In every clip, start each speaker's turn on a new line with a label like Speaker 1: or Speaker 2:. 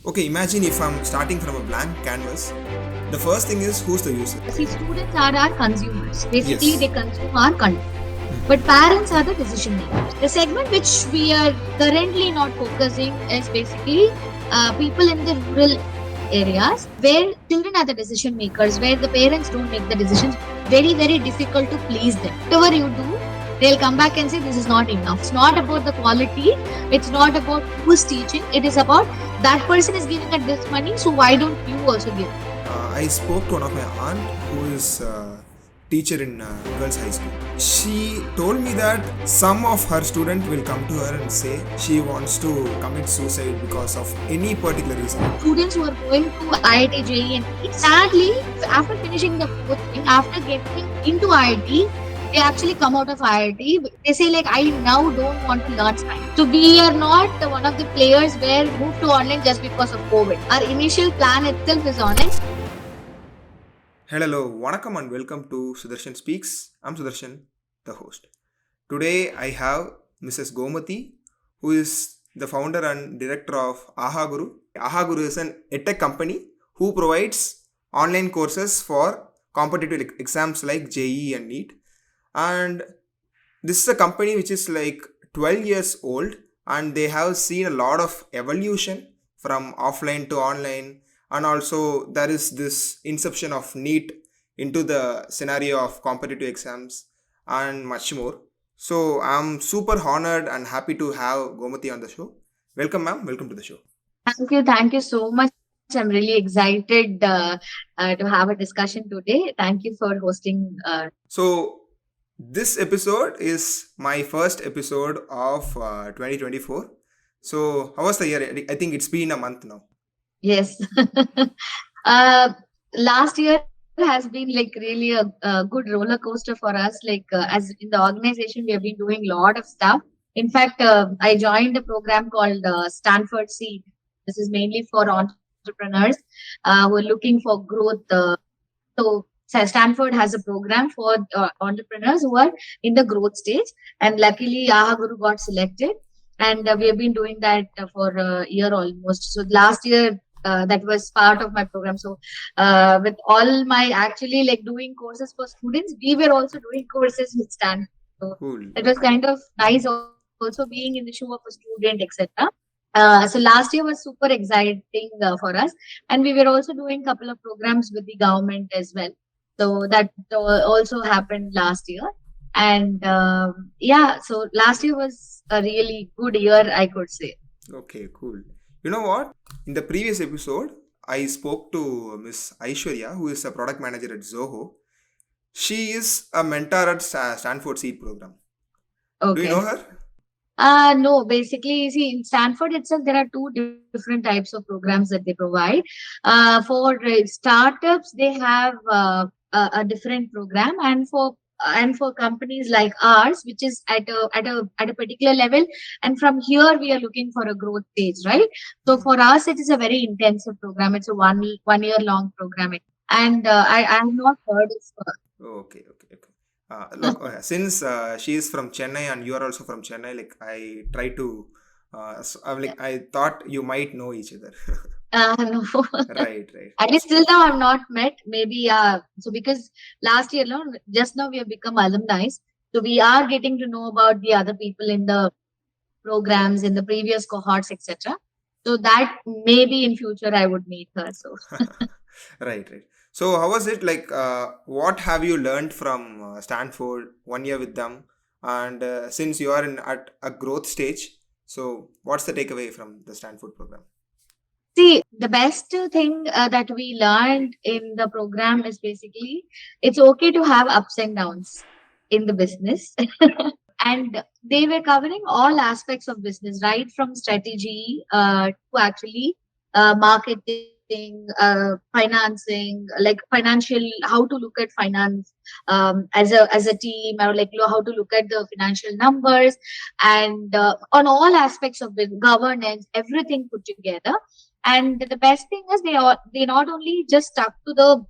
Speaker 1: Okay, imagine if I'm starting from a blank canvas. The first thing is, who's the user?
Speaker 2: See, students are our consumers. Basically,
Speaker 1: Yes.
Speaker 2: they consume our content. But parents are the decision makers. The segment which we are currently not focusing is basically people in the rural areas where children are the decision makers, where the parents don't make the decisions. Very, very difficult to please them. Whatever you do, they'll come back and say this is not enough. It's not about the quality. It's not about who's teaching. It is about that person is giving us this money, so why don't you also give?
Speaker 1: I spoke to one of my aunt who is a teacher in girls' high school. She told me that some of her students will come to her and say she wants to commit suicide because of any particular reason.
Speaker 2: Students who are going to IIT, JEE, and NEET, sadly, after finishing the coaching, after getting into IIT, they actually come out of IIT. They say like, I now don't want to learn science. So we are not one of the players where we moved to online just because of COVID. Our initial plan itself is online.
Speaker 1: Hello, vanakkam and welcome to Sudarshan Speaks. I'm Sudarshan, the host. Today I have Mrs. Gomathi, who is the founder and director of Ahaguru. Ahaguru is an Edtech company who provides online courses for competitive exams like JEE and NEET. And this is a company which is like 12 years old, and they have seen a lot of evolution from offline to online, and also there is this inception of NEET into the scenario of competitive exams and much more. So I'm super honored and happy to have Gomathi on the show. Welcome, ma'am. Welcome to the show.
Speaker 2: Thank you so much. I'm really excited to have a discussion today. Thank you for hosting.
Speaker 1: So this episode is my first episode of 2024. So how was the year? I think it's been a month now.
Speaker 2: Yes. Last year has been like really a good roller coaster for us. Like as in the organization, we have been doing a lot of stuff. In fact, I joined a program called Stanford Seed. This is mainly for entrepreneurs who are looking for growth. So Stanford has a program for entrepreneurs who are in the growth stage, and luckily Ahaguru got selected, and we have been doing that for a year almost. So last year that was part of my program. So with all my actually like doing courses for students, we were also doing courses with Stanford. So
Speaker 1: Cool.
Speaker 2: it was kind of nice also being in the shoe of a student, etc. So last year was super exciting for us, and we were also doing a couple of programs with the government as well. So that also happened last year, and yeah, so last year was a really good year, I could say.
Speaker 1: Okay, cool. You know what? In the previous episode, I spoke to Miss Aishwarya, who is a product manager at Zoho. She is a mentor at Stanford Seed Program. Do you know
Speaker 2: Okay.
Speaker 1: her?
Speaker 2: No, basically, see, in Stanford itself, there are two different types of programs that they provide. For startups, they have a different program, and for companies like ours, which is at a particular level, and from here we are looking for a growth stage, right? So for us, it is a very intensive program. It's a one year long program, and I have not heard of.
Speaker 1: Okay, okay, okay. Look, since she is from Chennai and you are also from Chennai, like I try to, I thought you might know each other.
Speaker 2: No.
Speaker 1: Right, right.
Speaker 2: At least till now I've not met. Maybe so because last year, no, just now we have become alumni. So we are getting to know about the other people in the programs, in the previous cohorts, etc. So that maybe in future I would meet her. So
Speaker 1: Right, right. So how was it like? What have you learned from Stanford 1 year with them? And since you are in at a growth stage, so what's the takeaway from the Stanford program?
Speaker 2: see, the best thing that we learned in the program is basically it's okay to have ups and downs in the business. And they were covering all aspects of business, right from strategy to actually marketing, financing, like financial, how to look at finance as a team, or like how to look at the financial numbers, and on all aspects of governance, everything put together. And the best thing is they not only just stuck to the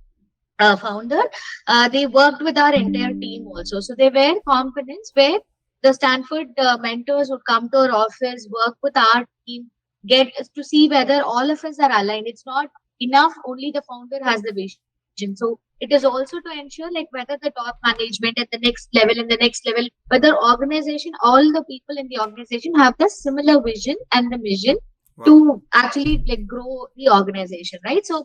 Speaker 2: founder, they worked with our entire team also. So there were components where the Stanford mentors would come to our office, work with our team, get to see whether all of us are aligned. It's not enough only the founder has the vision. So it is also to ensure like whether the top management at the next level and the next level, whether organization, all the people in the organization have the similar vision and the mission
Speaker 1: Wow.
Speaker 2: to actually like grow the organization, right? So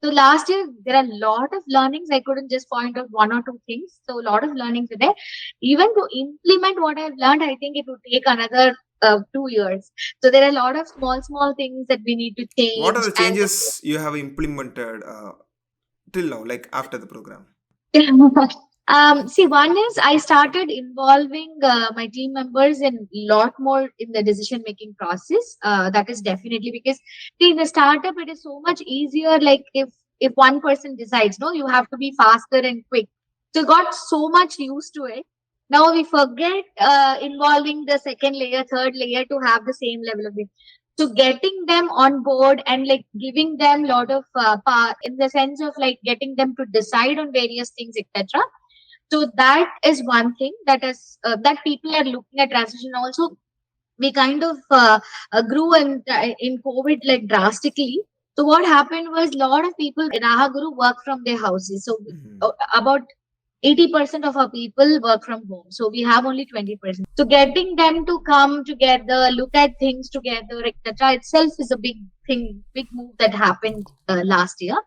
Speaker 2: last year there are a lot of learnings. I couldn't just point out one or two things. So a lot of learnings are there. Even to implement what I've learned, I think it would take another 2 years. So there are a lot of small things that we need to
Speaker 1: What are
Speaker 2: change.
Speaker 1: the changes you have implemented till now, like after the program?
Speaker 2: See, one is I started involving my team members in lot more in the decision making process. That is definitely because see, in the startup it is so much easier. Like if one person decides, no, you have to be faster and quick. So got so much used to it. Now we forget involving the second layer, third layer to have the same level of it. So getting them on board and like giving them lot of power in the sense of like getting them to decide on various things, etc. So that is one thing that is that people are looking at transition. Also, we kind of grew in COVID like drastically. So what happened was a lot of people in Ahaguru work from their houses. So
Speaker 1: Mhm.
Speaker 2: about 80% of our people work from home. So we have only 20%. So getting them to come together, look at things together, etc. itself is a big thing, big move that happened last year.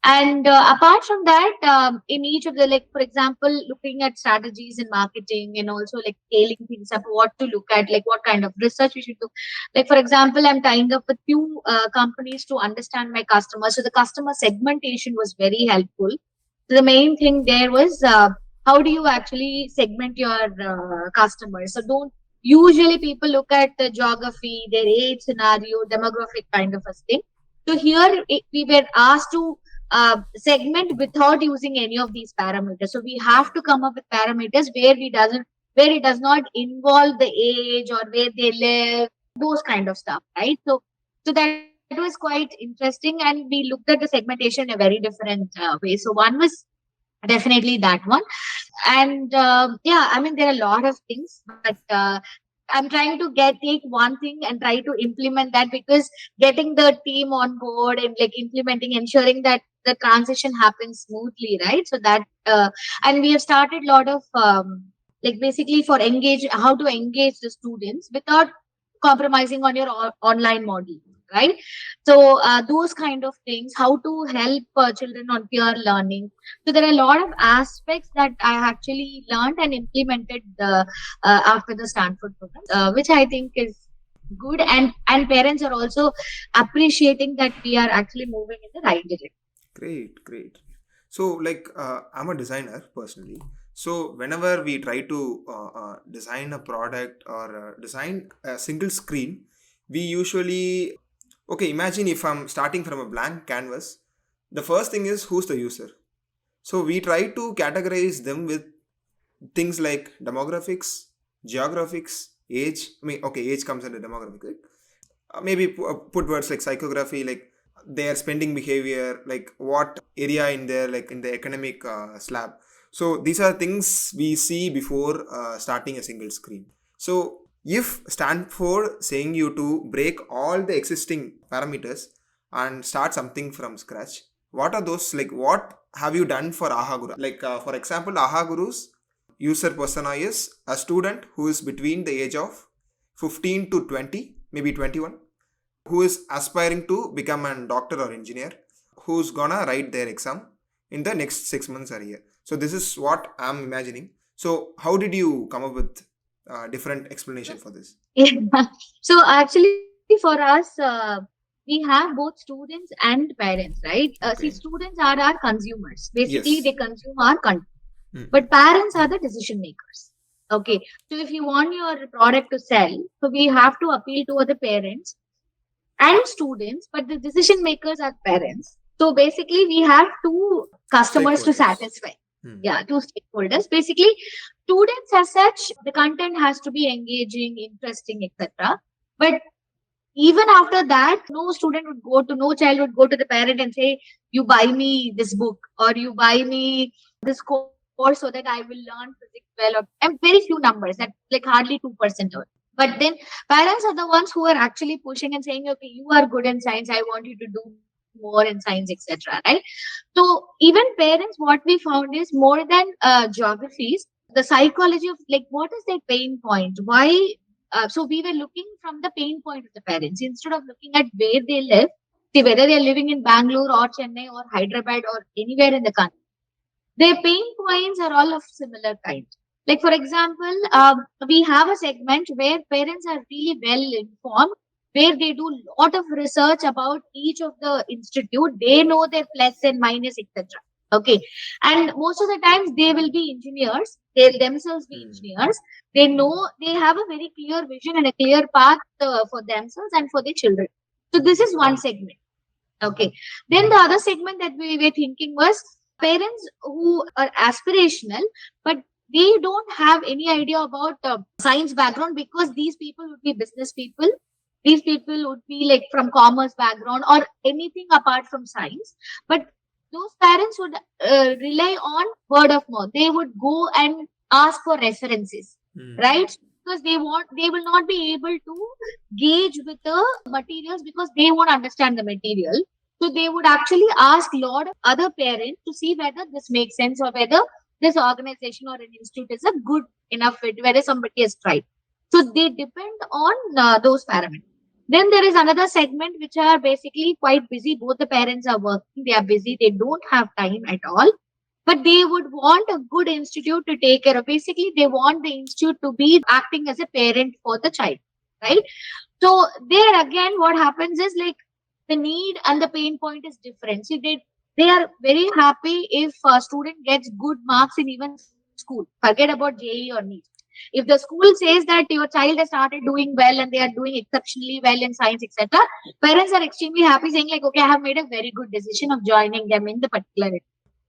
Speaker 2: And apart from that, in each of the, like, for example, looking at strategies in marketing and also like scaling things up, what to look at, like what kind of research we should do. Like, for example, I'm tying up with few companies to understand my customers. So the customer segmentation was very helpful. So the main thing there was how do you actually segment your customers? So don't usually people look at the geography, their age scenario, demographic kind of a thing. So here we were asked to segment without using any of these parameters. So we have to come up with parameters where it does not involve the age or where they live, those kind of stuff, right? So that was quite interesting, and we looked at the segmentation in a very different way. So one was definitely that one, and yeah, I mean there are a lot of things, but I'm trying to take one thing and try to implement that, because getting the team on board and like implementing, ensuring that the transition happens smoothly, right? So that and we have started a lot of like basically for engage how to engage the students without compromising on your online model, right? So those kind of things, how to help children on peer learning. So there are a lot of aspects that I actually learned and implemented after the Stanford program, which I think is good, and parents are also appreciating that we are actually moving in the right direction.
Speaker 1: Great, great. So, like, I'm a designer personally. So, whenever we try to design a product or design a single screen, we usually, okay, imagine if I'm starting from a blank canvas, the first thing is who's the user. So, we try to categorize them with things like demographics, geographics, age. I mean, okay, age comes under demographic, right? Maybe put words like psychography, like their spending behavior, like what area in their, like in the economic slab. So these are things we see before starting a single screen. So if Stanford saying you to break all the existing parameters and start something from scratch, what are those, like what have you done for ahaguru? Like for example, ahaguru's user persona is a student who is between the age of 15 to 20, maybe 21, who is aspiring to become a doctor or engineer, who's gonna write their exam in the next 6 months or a year. So this is what I'm imagining. So how did you come up with different explanation for this?
Speaker 2: Yeah. So actually, for us, we have both students and parents, right? See,
Speaker 1: Okay.
Speaker 2: students are our consumers. Basically, they
Speaker 1: Yes.
Speaker 2: consume our content,
Speaker 1: Mhm.
Speaker 2: but parents are the decision makers. Okay. So if you want your product to sell, so we have to appeal to other parents and students, but the decision makers are parents. So basically, we have two customers to
Speaker 1: Stakeholders.
Speaker 2: satisfy.
Speaker 1: Hmm.
Speaker 2: Yeah, two stakeholders. Basically, students as such, the content has to be engaging, interesting, etc. But even after that, no child would go to the parent and say, "You buy me this book or you buy me this course so that I will learn physics well." Or and very few numbers, that like hardly 2%. But then parents are the ones who are actually pushing and saying, okay, you are good in science, I want you to do more in science, etc. Right? So even parents, what we found is more than geographies, the psychology of like what is their pain point? Why? So we were looking from the pain point of the parents instead of looking at where they live. See whether they are living in Bangalore or Chennai or Hyderabad or anywhere in the country. Their pain points are all of similar kind. Like for example, we have a segment where parents are really well informed, where they do lot of research about each of the institute. They know their plus and minus, etc. Okay, and most of the times they will be engineers. They'll themselves be engineers. They know they have a very clear vision and a clear path for themselves and for their children. So this is one segment. Okay. Then the other segment that we were thinking was parents who are aspirational, but they don't have any idea about science background because these people would be business people. These people would be like from commerce background or anything apart from science. But those parents would rely on word of mouth. They would go and ask for references, right? Because they will not be able to gauge with the materials because they won't understand the material. So they would actually ask lot of other parents to see whether this makes sense or whether this organization or an institute is a good enough fit, whether somebody has tried. So they depend on those parameters. Then there is another segment which are basically quite busy. Both the parents are working, they are busy, they don't have time at all. But they would want a good institute to take care of. Basically, they want the institute to be acting as a parent for the child, right? So there again, what happens is like the need and the pain point is different. See, they are very happy if a student gets good marks in even school. Forget about JEE or NEET. If the school says that your child has started doing well and they are doing exceptionally well in science, etc., parents are extremely happy, saying like, okay, I have made a very good decision of joining them in the particular.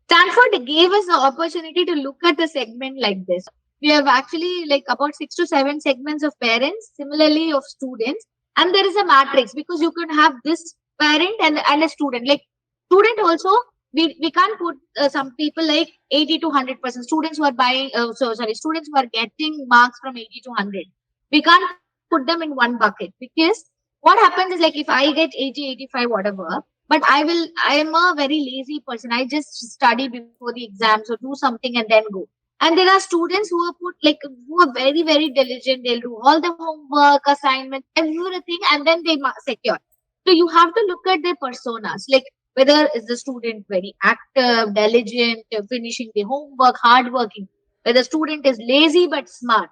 Speaker 2: Stanford gave us the opportunity to look at the segment like this. We have actually like about 6 to 7 segments of parents, similarly of students, and there is a matrix because you can have this parent and a student. Like student also, we can't put some people like 80 to 100% students who are buying. Students who are getting marks from 80 to 100. We can't put them in one bucket because what happens is like if I get 80, 85, whatever, but I am a very lazy person. I just study before the exams or do something and then go. And there are students who are put like who are very, very diligent. They'll do all the homework, assignments, everything, and then they secure. So you have to look at their personas, like whether is the student very active, diligent, finishing the homework, hardworking, whether student is lazy but smart.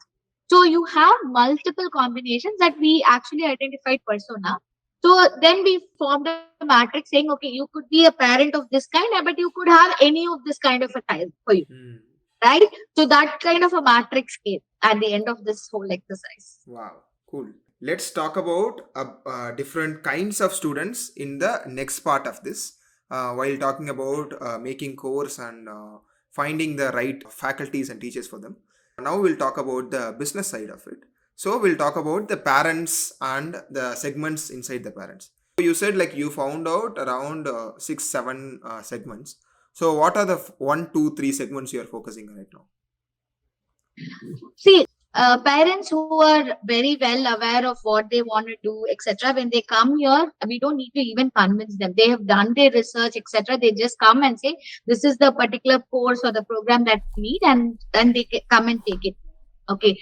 Speaker 2: So you have multiple combinations that we actually identified persona. So then we formed a matrix saying, okay, you could be a parent of this kind, but you could have any of this kind of a child for you, right? So that kind of a matrix came at the end of this whole exercise.
Speaker 1: Wow, cool. Let's talk about different kinds of students in the next part of this. While talking about making course and finding the right faculties and teachers for them. Now we'll talk about the business side of it. So we'll talk about the parents and the segments inside the parents. So you said like you found out around 6, 7 segments. So what are the 1, 2, 3 segments you are focusing on right now?
Speaker 2: See, parents who are very well aware of what they want to do, etc., when they come here, we don't need to even convince them. They have done their research, etc. They just come and say, this is the particular course or the program that we need, and they come and take it. Okay.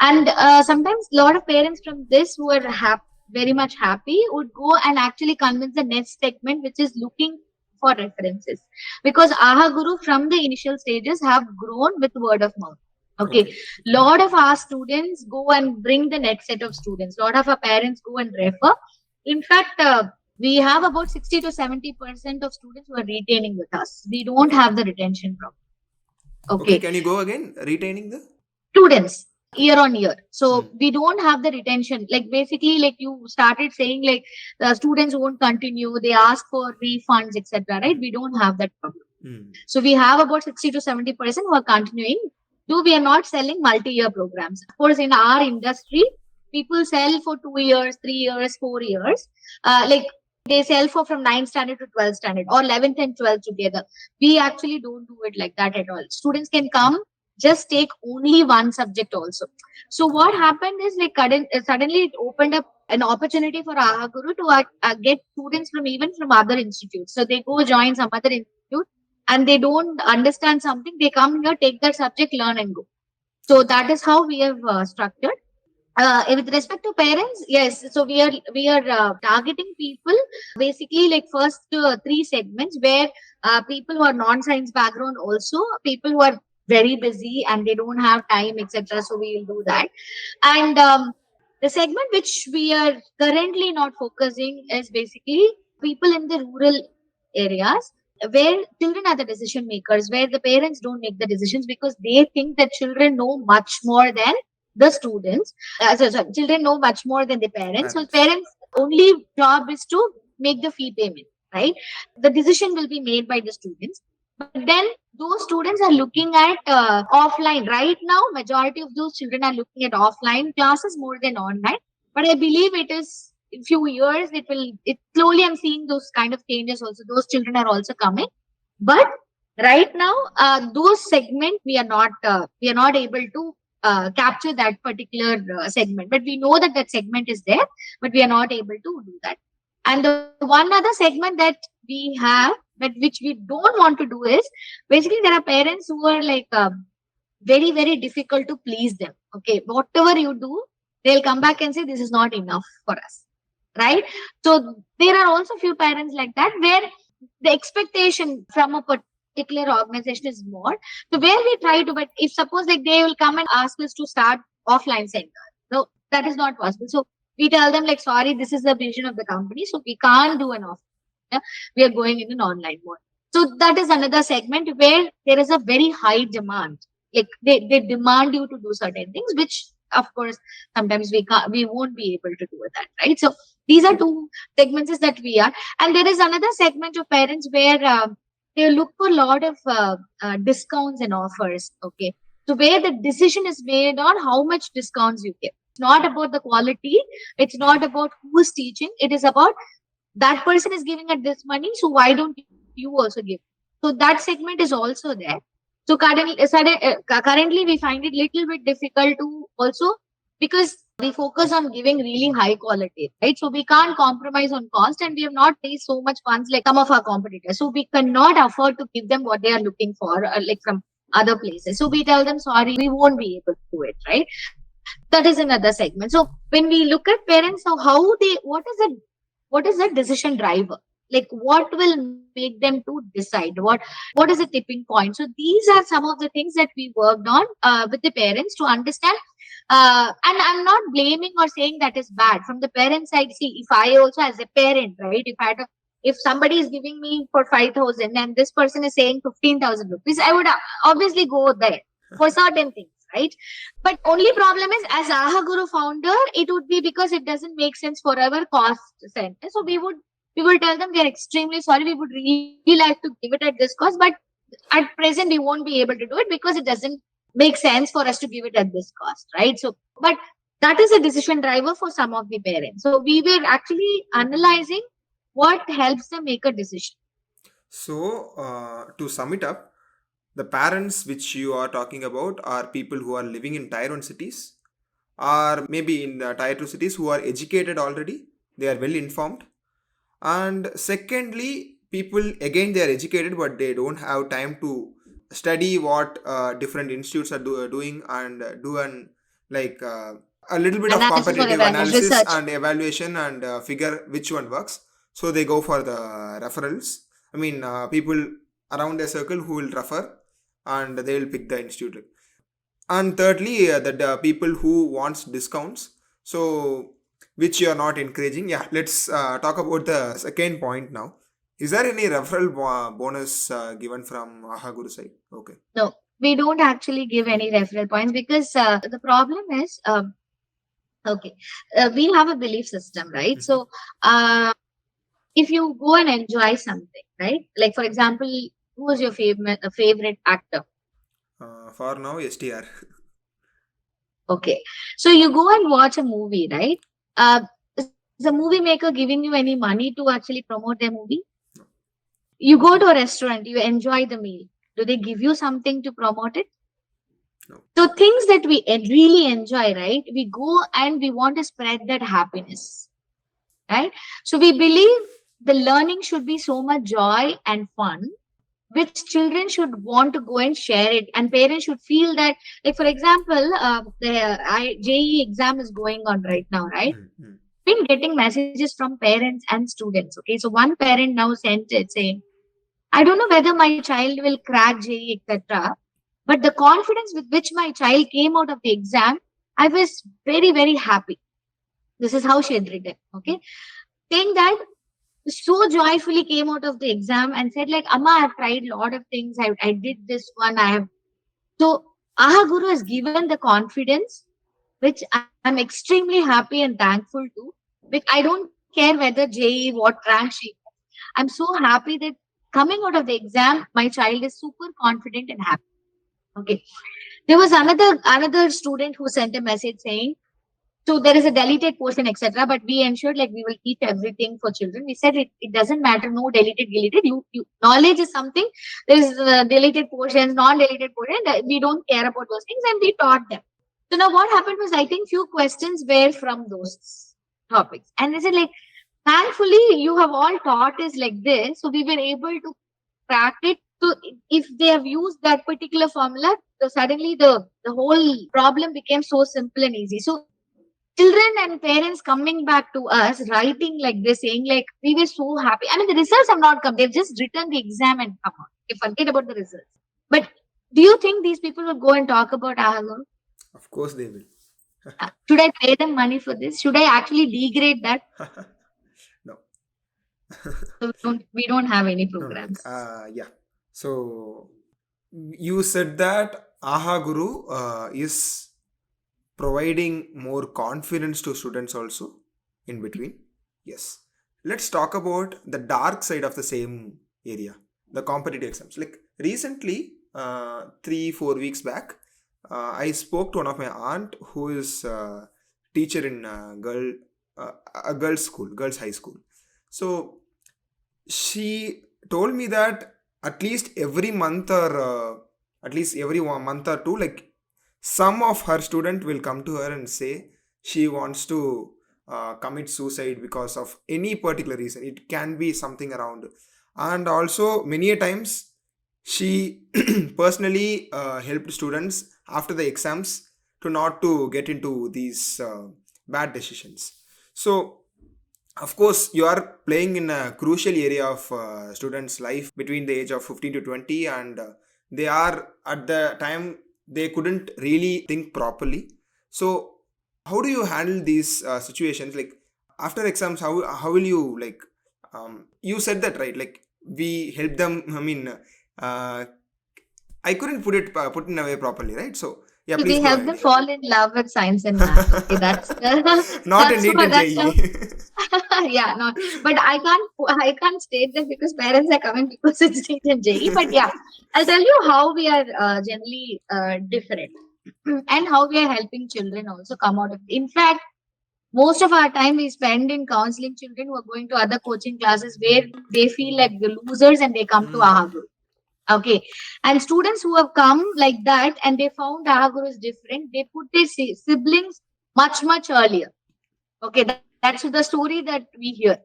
Speaker 2: And sometimes a lot of parents from this who are very much happy would go and actually convince the next segment, which is looking for references. Because ahaguru from the initial stages have grown with word of mouth. Okay. Lot of our students go and bring the next set of students. Lot of our parents go and refer. In fact, we have about 60 to 70% of students who are retaining with us. We don't have the retention problem.
Speaker 1: Okay, can you go again? Retaining the
Speaker 2: students year on year. So we don't have the retention. Like basically, like you started saying, like the students won't continue. They ask for refunds, etc. Right? We don't have that problem. So we have about 60 to 70% who are continuing. Though we are not selling multi-year programs. Of course, in our industry, people sell for 2 years, 3 years, 4 years. Like they sell for from 9th standard to 12th standard or 11th and 12th together. We actually don't do it like that at all. Students can come just take only one subject also. So what happened is like suddenly it opened up an opportunity for Ahaguru to get students from even from other institutes. So they go join some other institute and they don't understand something. They come here, take that subject, learn and go. So that is how we have structured. With respect to parents, yes. So we are targeting people basically like first three segments where people who are non-science background, also people who are very busy and they don't have time, etc. So we will do that. And the segment which we are currently not focusing is basically people in the rural areas where children are the decision makers, where the parents don't make the decisions because they think that children know much more than the students. Children know much more than the parents. So
Speaker 1: Parents.
Speaker 2: parents' only job is to make the fee payment, right? The decision will be made by the students. But then those students are looking at offline right now. Majority of those children are looking at offline classes more than online. But I believe it is in few years it will. It slowly I'm seeing those kind of changes also. Those children are also coming. But right now, those segment we are not able to capture that particular segment. But we know that that segment is there, but we are not able to do that. And the one other segment that we have, but which we don't want to do is basically there are parents who are like very very difficult to please them. Okay, whatever you do, they'll come back and say this is not enough for us, right? So there are also few parents like that where the expectation from a particular organization is more. So where we try to, but if suppose like they will come and ask us to start offline center, no, that is not possible. So we tell them like, sorry, this is the vision of the company, so we can't do an offline. Yeah, we are going in an online mode. So that is another segment where there is a very high demand. Like they demand you to do certain things, which of course sometimes we won't be able to do that, right? So these are two segments that we are. And there is another segment of parents where they look for a lot of discounts and offers. Okay. So where the decision is made on how much discounts you give. It's not about the quality. It's not about who is teaching. It is about that person is giving at this money. So why don't you also give? So that segment is also there. So currently we find it little bit difficult to also because we focus on giving really high quality, right? So we can't compromise on cost and we have not raised so much funds like some of our competitors. So we cannot afford to give them what they are looking for, like from other places. So we tell them, sorry, we won't be able to do it, right? That is another segment. So when we look at parents, so what is the decision driver? Like what will make them to decide? What is the tipping point? So these are some of the things that we worked on with the parents to understand. And I'm not blaming or saying that is bad. From the parent side, see, if I also as a parent, right, if somebody is giving me for 5,000 and this person is saying 15,000 rupees, I would obviously go there for certain things, right? But only problem is as Aha Guru founder, it would be because it doesn't make sense for our cost center. So we will tell them we are extremely sorry. We would really like to give it at this cost, but at present we won't be able to do it because it doesn't make sense for us to give it at this cost, right? So, but that is a decision driver for some of the parents. So we were actually analyzing what helps them make a decision.
Speaker 1: So, to sum it up, the parents which you are talking about are people who are living in Tier 1 cities, or maybe in Tier 2 cities who are educated already, they are well informed. And secondly, people again they are educated but they don't have time to study what different institutes are doing and do an like a little bit of
Speaker 2: Analysis for
Speaker 1: competitive
Speaker 2: awareness,
Speaker 1: analysis
Speaker 2: research.
Speaker 1: and evaluation and figure which one works. So they go for the referrals. I mean, people around their circle who will refer and they will pick the institute. And thirdly, the people who wants discounts. So which you are not encouraging. Yeah, let's talk about the second point now. Is there any referral bonus given from Ahaguru side? Okay.
Speaker 2: No, we don't actually give any referral points because the problem is, okay, we have a belief system, right?
Speaker 1: Mhm.
Speaker 2: So if you go and enjoy something, right? Like for example, who is your favorite actor?
Speaker 1: For now, STR.
Speaker 2: Okay, so you go and watch a movie, right? Is the movie maker giving you any money to actually promote their movie? You go to a restaurant, you enjoy the meal. Do they give you something to promote it?
Speaker 1: No.
Speaker 2: So things that we really enjoy, right? We go and we want to spread that happiness, right? So we believe the learning should be so much joy and fun, which children should want to go and share it, and parents should feel that, like for example, the JEE exam is going on right now, right?
Speaker 1: Mm.
Speaker 2: Been getting messages from parents and students. Okay, so one parent now sent it saying, I don't know whether my child will crack JEE, etc. But the confidence with which my child came out of the exam, I was very, very happy. This is how she had written. Okay, saying that so joyfully came out of the exam and said, like, Amma, I've tried a lot of things. I did this one. I have. So Ahaguru has given the confidence, which I'm extremely happy and thankful to. Because I don't care whether JE, what rank she. I'm so happy that coming out of the exam, my child is super confident and happy. Okay. There was another student who sent a message saying, so there is a deleted portion, etc. But we ensured like we will teach everything for children. We said it doesn't matter, no deleted. You knowledge is something. There is deleted portions, non-deleted portion. We don't care about those things, and we taught them. So now what happened was, I think few questions were from those topics, and they said like, thankfully you have all taught us like this, so we were able to crack it. So if they have used that particular formula, so suddenly the whole problem became so simple and easy. So children and parents coming back to us writing like this, saying like, we were so happy. I mean, the results have not come. They've just written the exam and come on. You forget about the results. But do you think these people will go and talk about Ahaguru?
Speaker 1: Of course they will.
Speaker 2: Should I pay them money for this? Should I actually degrade that?
Speaker 1: No.
Speaker 2: So we don't have any
Speaker 1: No, no, like,
Speaker 2: programs.
Speaker 1: yeah. So you said that Ahaguru is providing more confidence to students also in between. Yes. Let's talk about the dark side of the same area, the competitive exams. Like recently, 3-4 weeks back, I spoke to one of my aunt who is teacher in a girls school, girls high school. So she told me that at least every month or at least every 1 month or two, like some of her student will come to her and say she wants to commit suicide because of any particular reason. It can be something around, and also many a times she personally helped students after the exams to not to get into these bad decisions. So of course you are playing in a crucial area of students life between the age of 15 to 20, and they are at the time they couldn't really think properly. So how do you handle these situations, like after exams? How will you, like, you said that, right? Like we help them, I mean, uh, I couldn't put in a way properly, right? So yeah,
Speaker 2: So
Speaker 1: please
Speaker 2: we
Speaker 1: go
Speaker 2: help
Speaker 1: ahead.
Speaker 2: them fall in love with science and math. Okay, that's
Speaker 1: Not in NEET and
Speaker 2: that's what.
Speaker 1: JEE.
Speaker 2: Yeah, no, but I can't state that because parents are coming because it's NEET and JEE. But yeah, I'll tell you how we are generally different and how we are helping children also come out of. In fact, most of our time we spend in counseling children who are going to other coaching classes where they feel like the losers and they come to
Speaker 1: Hmm.
Speaker 2: Ahaguru. Okay. And students who have come like that and they found Ahaguru is different, they put their siblings much, much earlier. Okay. That's the story that we hear.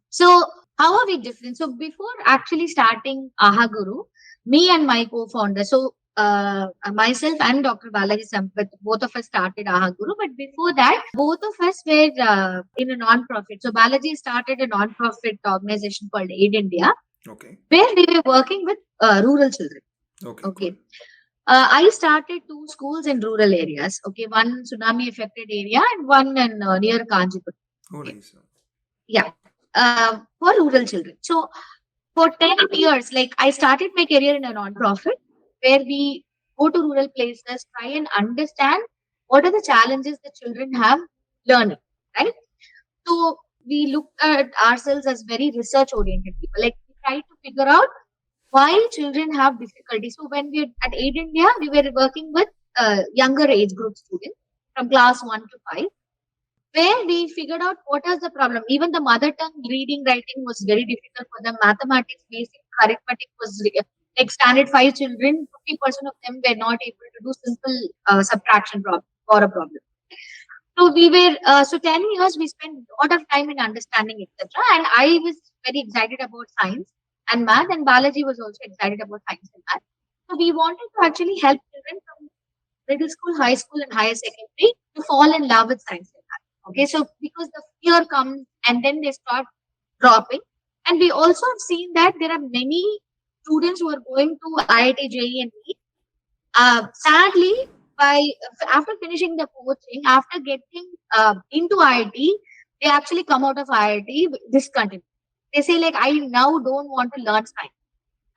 Speaker 2: So, how are we different? So, before actually starting Ahaguru, me and my co founder, so myself and Dr. Balaji Sampath, both of us started Ahaguru. But before that, both of us were in a non-profit. So, Balaji started a non-profit organization called Aid India,
Speaker 1: Okay.
Speaker 2: where we were working with rural children.
Speaker 1: Okay, cool.
Speaker 2: Okay. I started two schools in rural areas. Okay. One tsunami affected area and one in near Kanjipur.
Speaker 1: Oh,
Speaker 2: Okay.
Speaker 1: nice.
Speaker 2: Yeah. For rural children. So for 10 years, like I started my career in a non-profit where we go to rural places, try and understand what are the challenges the children have learning, right? So we look at ourselves as very research oriented people. Like we try to figure out why children have difficulty. So when we at Aid India, we were working with younger age group students from class 1 to 5, where we figured out what is the problem. Even the mother tongue reading, writing was very difficult for them. Mathematics, basic arithmetic was like standard 5 children, 50% of them were not able to do simple subtraction problem or a problem. So we were, so 10 years we spent a lot of time in understanding, etc. And I was very excited about science and math, and Balaji was also excited about science and math. So we wanted to actually help children from middle school, high school, and higher secondary to fall in love with science and math. Okay, so because the fear comes and then they start dropping. And we also have seen that there are many students who are going to IIT, JEE, and NEET. Sadly, by after finishing the coaching, after getting into IIT, they actually come out of IIT discontinued. They say like, I now don't want to learn science.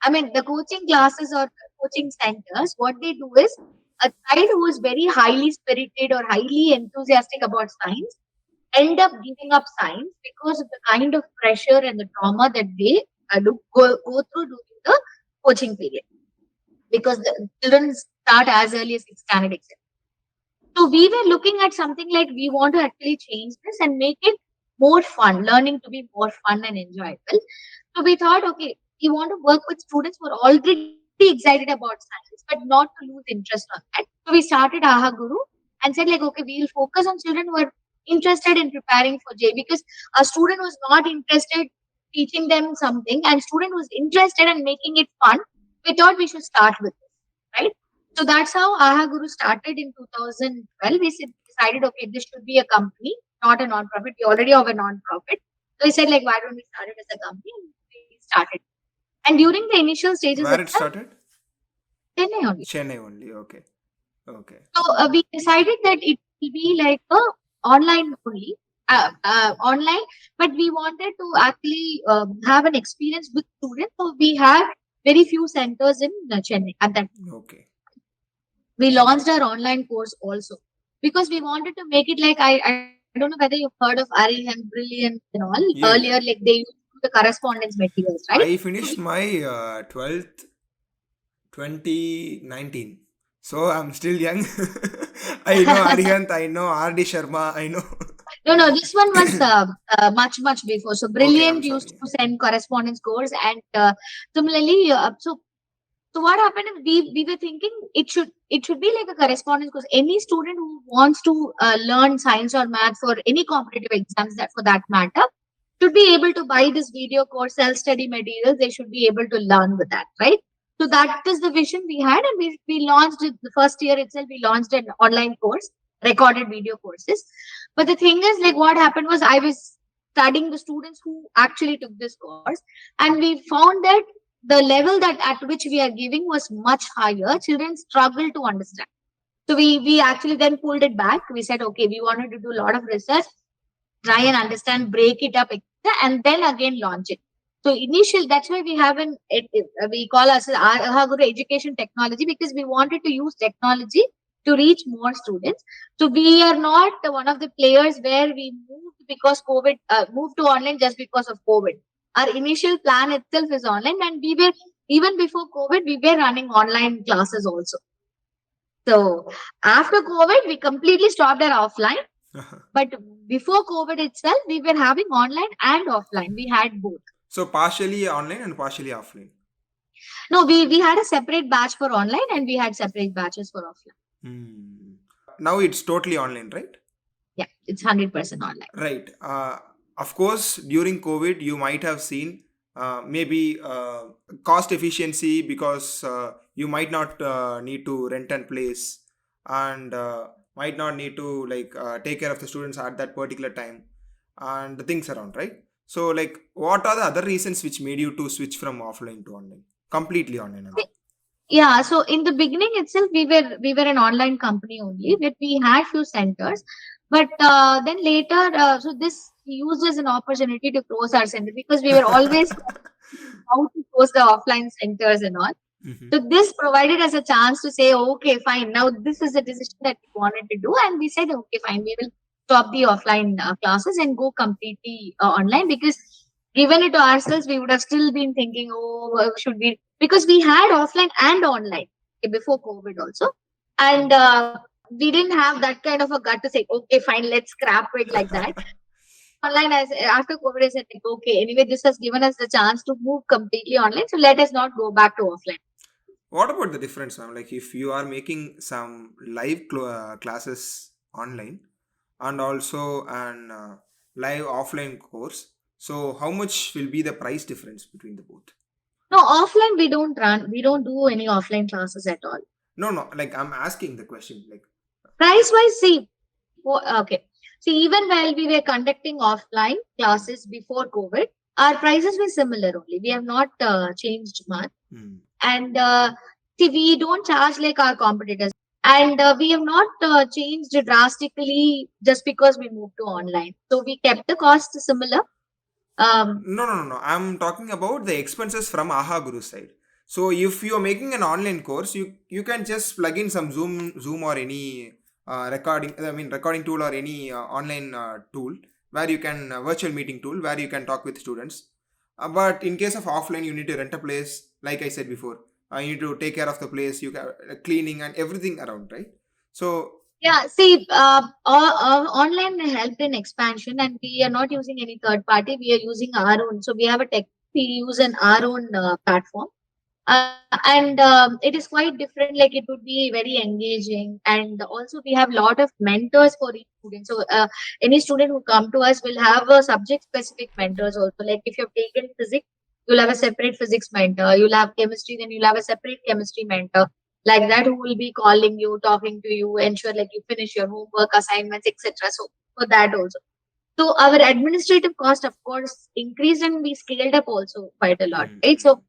Speaker 2: I mean, the coaching classes or coaching centers, what they do is a child who is very highly spirited or highly enthusiastic about science end up giving up science because of the kind of pressure and the trauma that they go through during the coaching period. Because the children start as early as 6th standard, etc. So we were looking at something like we want to actually change this and make it more fun, learning to be more fun and enjoyable. So we thought, okay, we want to work with students who are already excited about science, but not to lose interest on that. So we started ahaguru and said like, okay, we'll focus on children who are interested in preparing for J because a student was not interested teaching them something and student was interested in making it fun. We thought we should start with this, right? So that's how ahaguru started in 2012. We decided, okay, this should be a company, not a non-profit. We already have a non-profit. So we said like, why don't we start it as a company? And we started. And during the initial stages
Speaker 1: Where it
Speaker 2: itself,
Speaker 1: started?
Speaker 2: Chennai only.
Speaker 1: Chennai only. Okay. Okay.
Speaker 2: So we decided that it will be like a online only, online, but we wanted to actually have an experience with students. So we had very few centers in Chennai at that time.
Speaker 1: Okay.
Speaker 2: We launched our online course also because we wanted to make it like I don't know whether you've heard of Arihant, Brilliant and all.
Speaker 1: Yeah,
Speaker 2: Earlier,
Speaker 1: yeah.
Speaker 2: like they used to do the correspondence materials, right?
Speaker 1: I finished my 12th 2019. So I'm still young. I know Arihant, I know R.D. Sharma, I know.
Speaker 2: No, this one was much before. So
Speaker 1: Okay, I'm
Speaker 2: Brilliant used
Speaker 1: sorry.
Speaker 2: to send correspondence course, and similarly, so what happened is we were thinking it should be like a correspondence course. Any student who wants to learn science or math for any competitive exams that for that matter should be able to buy this video course, self-study materials. They should be able to learn with that, right? So that is the vision we had, and we launched it the first year itself. We launched an online course, recorded video courses. But the thing is, like, what happened was I was studying the students who actually took this course, and we found that the level that at which we are giving was much higher. Children struggle to understand. So we actually then pulled it back. We said, okay, we wanted to do a lot of research, try and understand, break it up, etc., and then again launch it. So initial, that's why we have we call us ahaguru education technology because we wanted to use technology to reach more students. So we are not one of the players where we moved because COVID moved to online just because of COVID. Our initial plan itself is online, and we were even before COVID we were running online classes also. So after COVID, we completely stopped our offline. But before COVID itself, we were having online and offline. We had both.
Speaker 1: So partially online and partially offline.
Speaker 2: No, we had a separate batch for online and we had separate batches for offline.
Speaker 1: Now it's totally online, right?
Speaker 2: Yeah, it's 100% online.
Speaker 1: Right. Of course, during COVID, you might have seen maybe cost efficiency because you might not need to rent a place and might not need to like take care of the students at that particular time and the things around, right? So, like, what are the other reasons which made you to switch from offline to online, completely online?
Speaker 2: Yeah, so in the beginning itself, we were an online company only, but we had few centers. But then later, so this we used as an opportunity to close our center because we were always how to close the offline centers and all. So this provided us a chance to say, okay, fine. Now this is the decision that we wanted to do, and we said, okay, fine. We will stop the offline classes and go completely online because given it to ourselves, we would have still been thinking, oh, should we? Because we had offline and online before COVID also, and we didn't have that kind of a gut to say, okay, fine, let's scrap it like that. Online, as after COVID, I said, like, okay, anyway, this has given us the chance to move completely online, so let us not go back to offline.
Speaker 1: What about the difference, ma'am? Like if you are making some live classes online and also an live offline course, so how much will be the price difference between the both?
Speaker 2: No, offline we don't run. We don't do any offline classes at all.
Speaker 1: No, no. Like I'm asking the question. Like,
Speaker 2: Price wise, see, okay. See, even while we were conducting offline
Speaker 1: hmm,
Speaker 2: classes before COVID, our prices were similar only. We have not changed much.
Speaker 1: hmm.
Speaker 2: And see, we don't charge like our competitors. And we have not changed drastically just because we moved to online. So we kept the cost similar. Um,
Speaker 1: No, no, no, no. I'm talking about the expenses from Aha Guru side. So if you are making an online course, you can just plug in some Zoom or any recording. I mean, recording tool or any online tool where you can virtual meeting tool where you can talk with students. But in case of offline, you need to rent a place. Like I said before, you need to take care of the place. You can cleaning and everything around, right? So
Speaker 2: Yeah, see, online helped in expansion, and we are not using any third party. We are using our own. So we have a tech. We use our own platform, and it is quite different. Like it would be very engaging, and also we have lot of mentors for each student. So any student who come to us will have a subject specific mentors also. Like if you've taken physics, you'll have a separate physics mentor. You'll have chemistry, then you'll have a separate chemistry mentor like that, who will be calling you, talking to you, ensure like you finish your homework, assignments, etc. So for that also. So our administrative cost, of course, increased and we scaled up also quite a lot,
Speaker 1: hmm,
Speaker 2: right?
Speaker 1: hmm.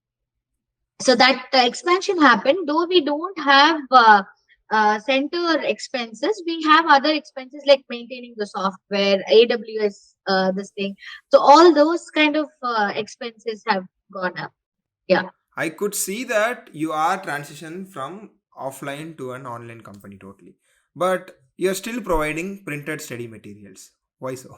Speaker 2: So that expansion happened. Though we don't have center expenses, we have other expenses like maintaining the software, AWS, this thing. So all those kind of expenses have gone up. Yeah.
Speaker 1: I could see that you are transitioning from offline to an online company totally. But you're still providing printed study materials. Why so?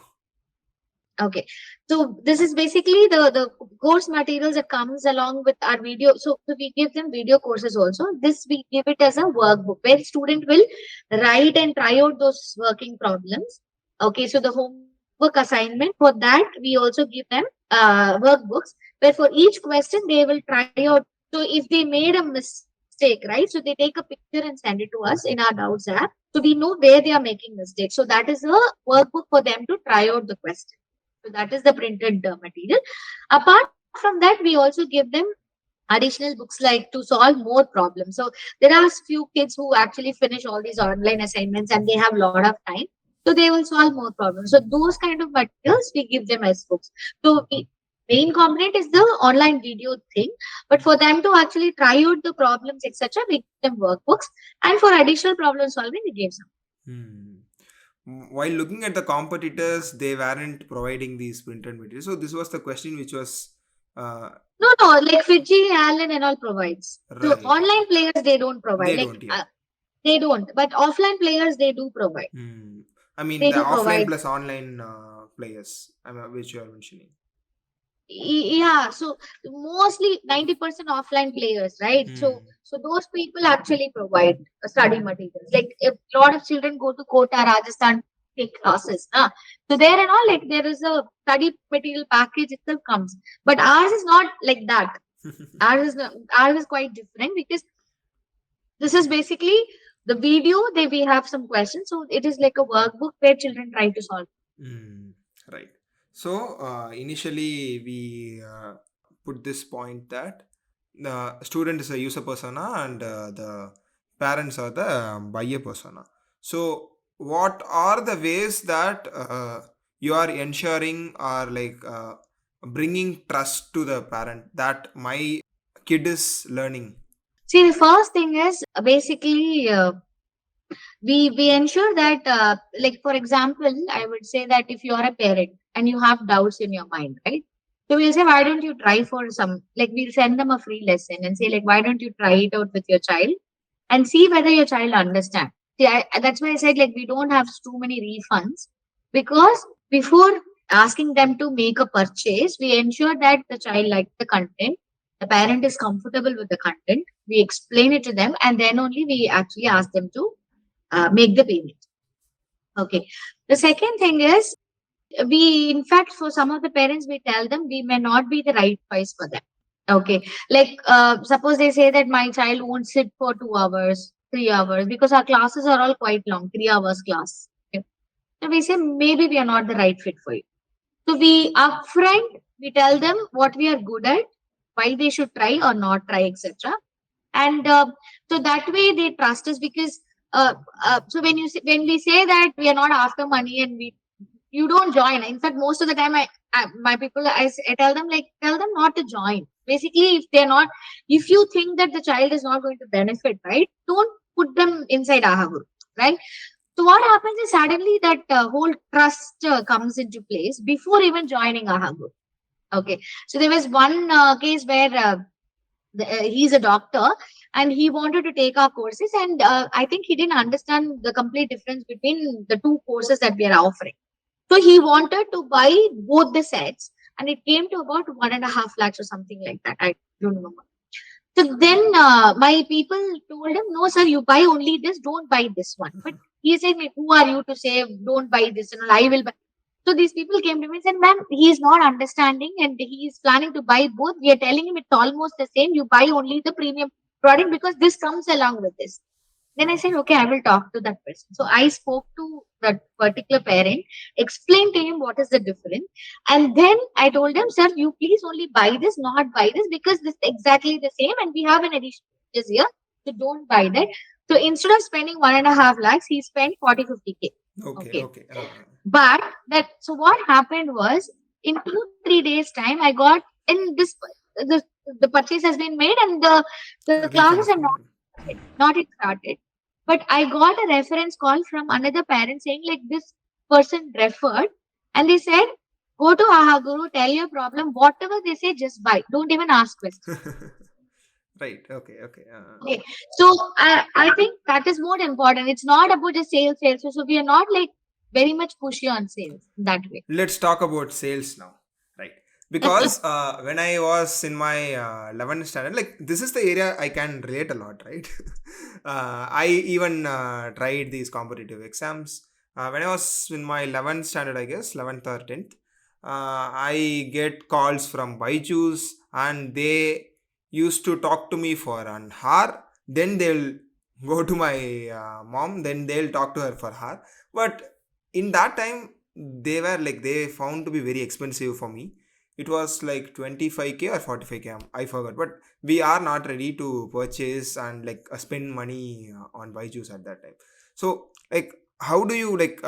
Speaker 2: Okay. So this is basically the course materials that comes along with our video. So we give them video courses also. This we give it as a workbook where student will write and try out those working problems. Okay. So the homework assignment, for that we also give them workbooks where for each question they will try out. So if they made a mistake, right? So they take a picture and send it to us in our doubts app. So we know where they are making mistakes. So that is a workbook for them to try out the question. So that is the printed material. Apart from that, we also give them additional books like to solve more problems. So there are few kids who actually finish all these online assignments and they have a lot of time. So they will solve more problems. So those kind of materials we give them as books. So main component is the online video thing, but for them to actually try out the problems, etc., we give them workbooks, and for additional problem solving, we give some.
Speaker 1: Hmm. While looking at the competitors, they weren't providing these printed materials. So this was the question which was uh,
Speaker 2: No, no, like Fiji, Allen, and all provides. So
Speaker 1: right, right.
Speaker 2: online players they don't provide.
Speaker 1: They
Speaker 2: Like
Speaker 1: don't, yeah.
Speaker 2: they don't, but offline players they do provide.
Speaker 1: Hmm. I mean,
Speaker 2: They
Speaker 1: the
Speaker 2: do
Speaker 1: offline
Speaker 2: provide.
Speaker 1: plus online players, which you are mentioning.
Speaker 2: Yeah, so mostly 90% offline players, right? So
Speaker 1: Hmm.
Speaker 2: so those people actually provide study materials. Like if a lot of children go to Kota, Rajasthan, take classes, so there and all, like there is a study material package itself comes, but ours is not like that. Ours is not, ours is quite different because this is basically the video. They we have some questions, so it is like a workbook where children try to solve.
Speaker 1: Hmm. Right. So initially we put this point that the student is a user persona and the parents are the buyer persona. So what are the ways that you are ensuring or like bringing trust to the parent that my kid is learning?
Speaker 2: See, the first thing is basically we ensure that like for example, I would say that if you are a parent and you have doubts in your mind, right? So we'll say, why don't you try for some, like we'll send them a free lesson and say like, why don't you try it out with your child and see whether your child understands. See, that's why I said like we don't have too many refunds, because before asking them to make a purchase, we ensure that the child likes the content, the parent is comfortable with the content, we explain it to them, and then only we actually ask them to make the payment. Okay. The second thing is, we, in fact, for some of the parents, we tell them we may not be the right choice for them. Okay. Like, suppose they say that my child won't sit for 2 hours, 3 hours, because our classes are all quite long, 3 hours class. Okay. So we say maybe we are not the right fit for you. So we upfront, we tell them what we are good at, why they should try or not try, etc. And so that way they trust us, because uh, so when we say that we are not after money and we you don't join. In fact, most of the time, my people, I tell them, like, tell them not to join. Basically, if they're not, if you think that the child is not going to benefit, right, don't put them inside ahaguru, right? So what happens is suddenly that whole trust comes into place before even joining ahaguru. Okay, so there was one case where he's a doctor and he wanted to take our courses, and I think he didn't understand the complete difference between the two courses that we are offering. So he wanted to buy both the sets, and it came to about 1.5 lakhs or something like that. I don't remember. So then my people told him, "No, sir, you buy only this. Don't buy this one." But he said, "Like, who are you to say don't buy this? And I will buy." So these people came to me and said, "Ma'am, he is not understanding, and he is planning to buy both. We are telling him it's almost the same. You buy only the premium product because this comes along with this." Then I said, okay, I will talk to that person. So I spoke to that particular parent, explained to him what is the difference. And then I told him, sir, you please only buy this, not buy this, because this is exactly the same. And we have an addition this year. So don't buy that. So instead of spending 1.5 lakhs, he spent 40-50K.
Speaker 1: Okay,
Speaker 2: Okay.
Speaker 1: okay.
Speaker 2: But that, so what happened was in 2-3 days time, I got in this, the, the purchase has been made and the
Speaker 1: Refund
Speaker 2: classes
Speaker 1: is
Speaker 2: are
Speaker 1: coming.
Speaker 2: not yet started. But I got a reference call from another parent saying like this person referred, and they said, go to Ahaguru, tell your problem, whatever they say, just buy. Don't even ask questions.
Speaker 1: Right. Okay. Okay.
Speaker 2: Okay. So I think that is more important. It's not about just sales. So we are not like very much pushy on sales that way.
Speaker 1: Let's talk about sales now, right? Because when I was in my 11th standard, like this is the area I can relate a lot, right? I even tried these competitive exams when I was in my 11th standard, I guess 11th or 10th. I get calls from Byju's and they used to talk to me for an hour. Then they'll go to my mom. Then they'll talk to her for her. But in that time they were like they found to be very expensive for me. It was like 25k or 45k, I forgot, but we are not ready to purchase and like spend money on Byju's at that time. So like how do you like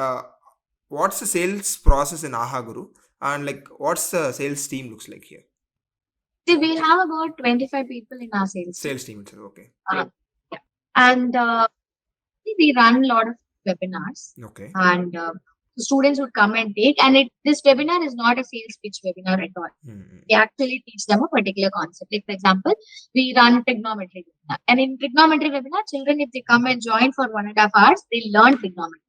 Speaker 1: what's the sales process in ahaguru, and like what's the sales team looks like here?
Speaker 2: See, we have about 25 people in our sales team.
Speaker 1: Sales team itself, okay.
Speaker 2: Yeah. And we run a lot of webinars,
Speaker 1: Okay.
Speaker 2: and students would come and take. And this webinar is not a sales pitch webinar at all. We actually teach them a particular concept. Like, for example, we run trigonometry webinar. And in trigonometry webinar, children, if they come and join for 1.5 hours, they learn trigonometry.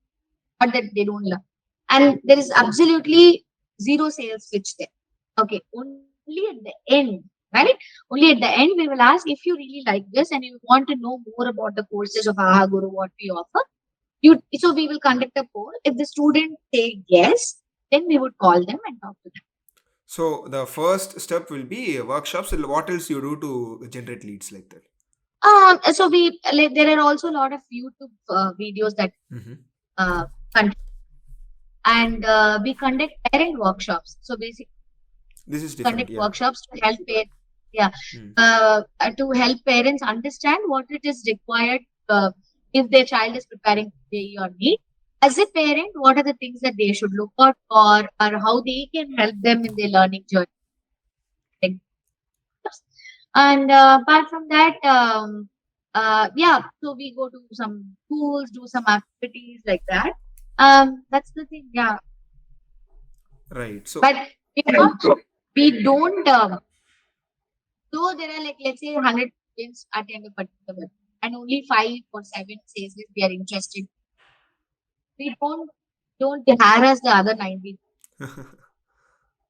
Speaker 2: Not that they don't learn. And there is absolutely zero sales pitch there. Okay. Only at the end, right? Only at the end, we will ask if you really like this and you want to know more about the courses of Ahaguru, what we offer. So we will conduct a poll. If the student say yes, then we would call them and talk to them.
Speaker 1: So the first step will be workshops. What else you do to generate leads like that?
Speaker 2: So we like, there are also a lot of YouTube videos that conduct, and we conduct parent workshops. So basically,
Speaker 1: This is different,
Speaker 2: conduct
Speaker 1: yeah.
Speaker 2: workshops to help to help parents understand what it is required if their child is preparing for JEE or NEET. As a parent, what are the things that they should look out for, or how they can help them in their learning journey? And apart from that, so we go to some schools, do some activities like that. That's the thing, yeah.
Speaker 1: Right. So
Speaker 2: But we don't. So there are like, let's say 100 students attend a particular web, and only 5 or 7 says that they are interested. We don't harass the other 90.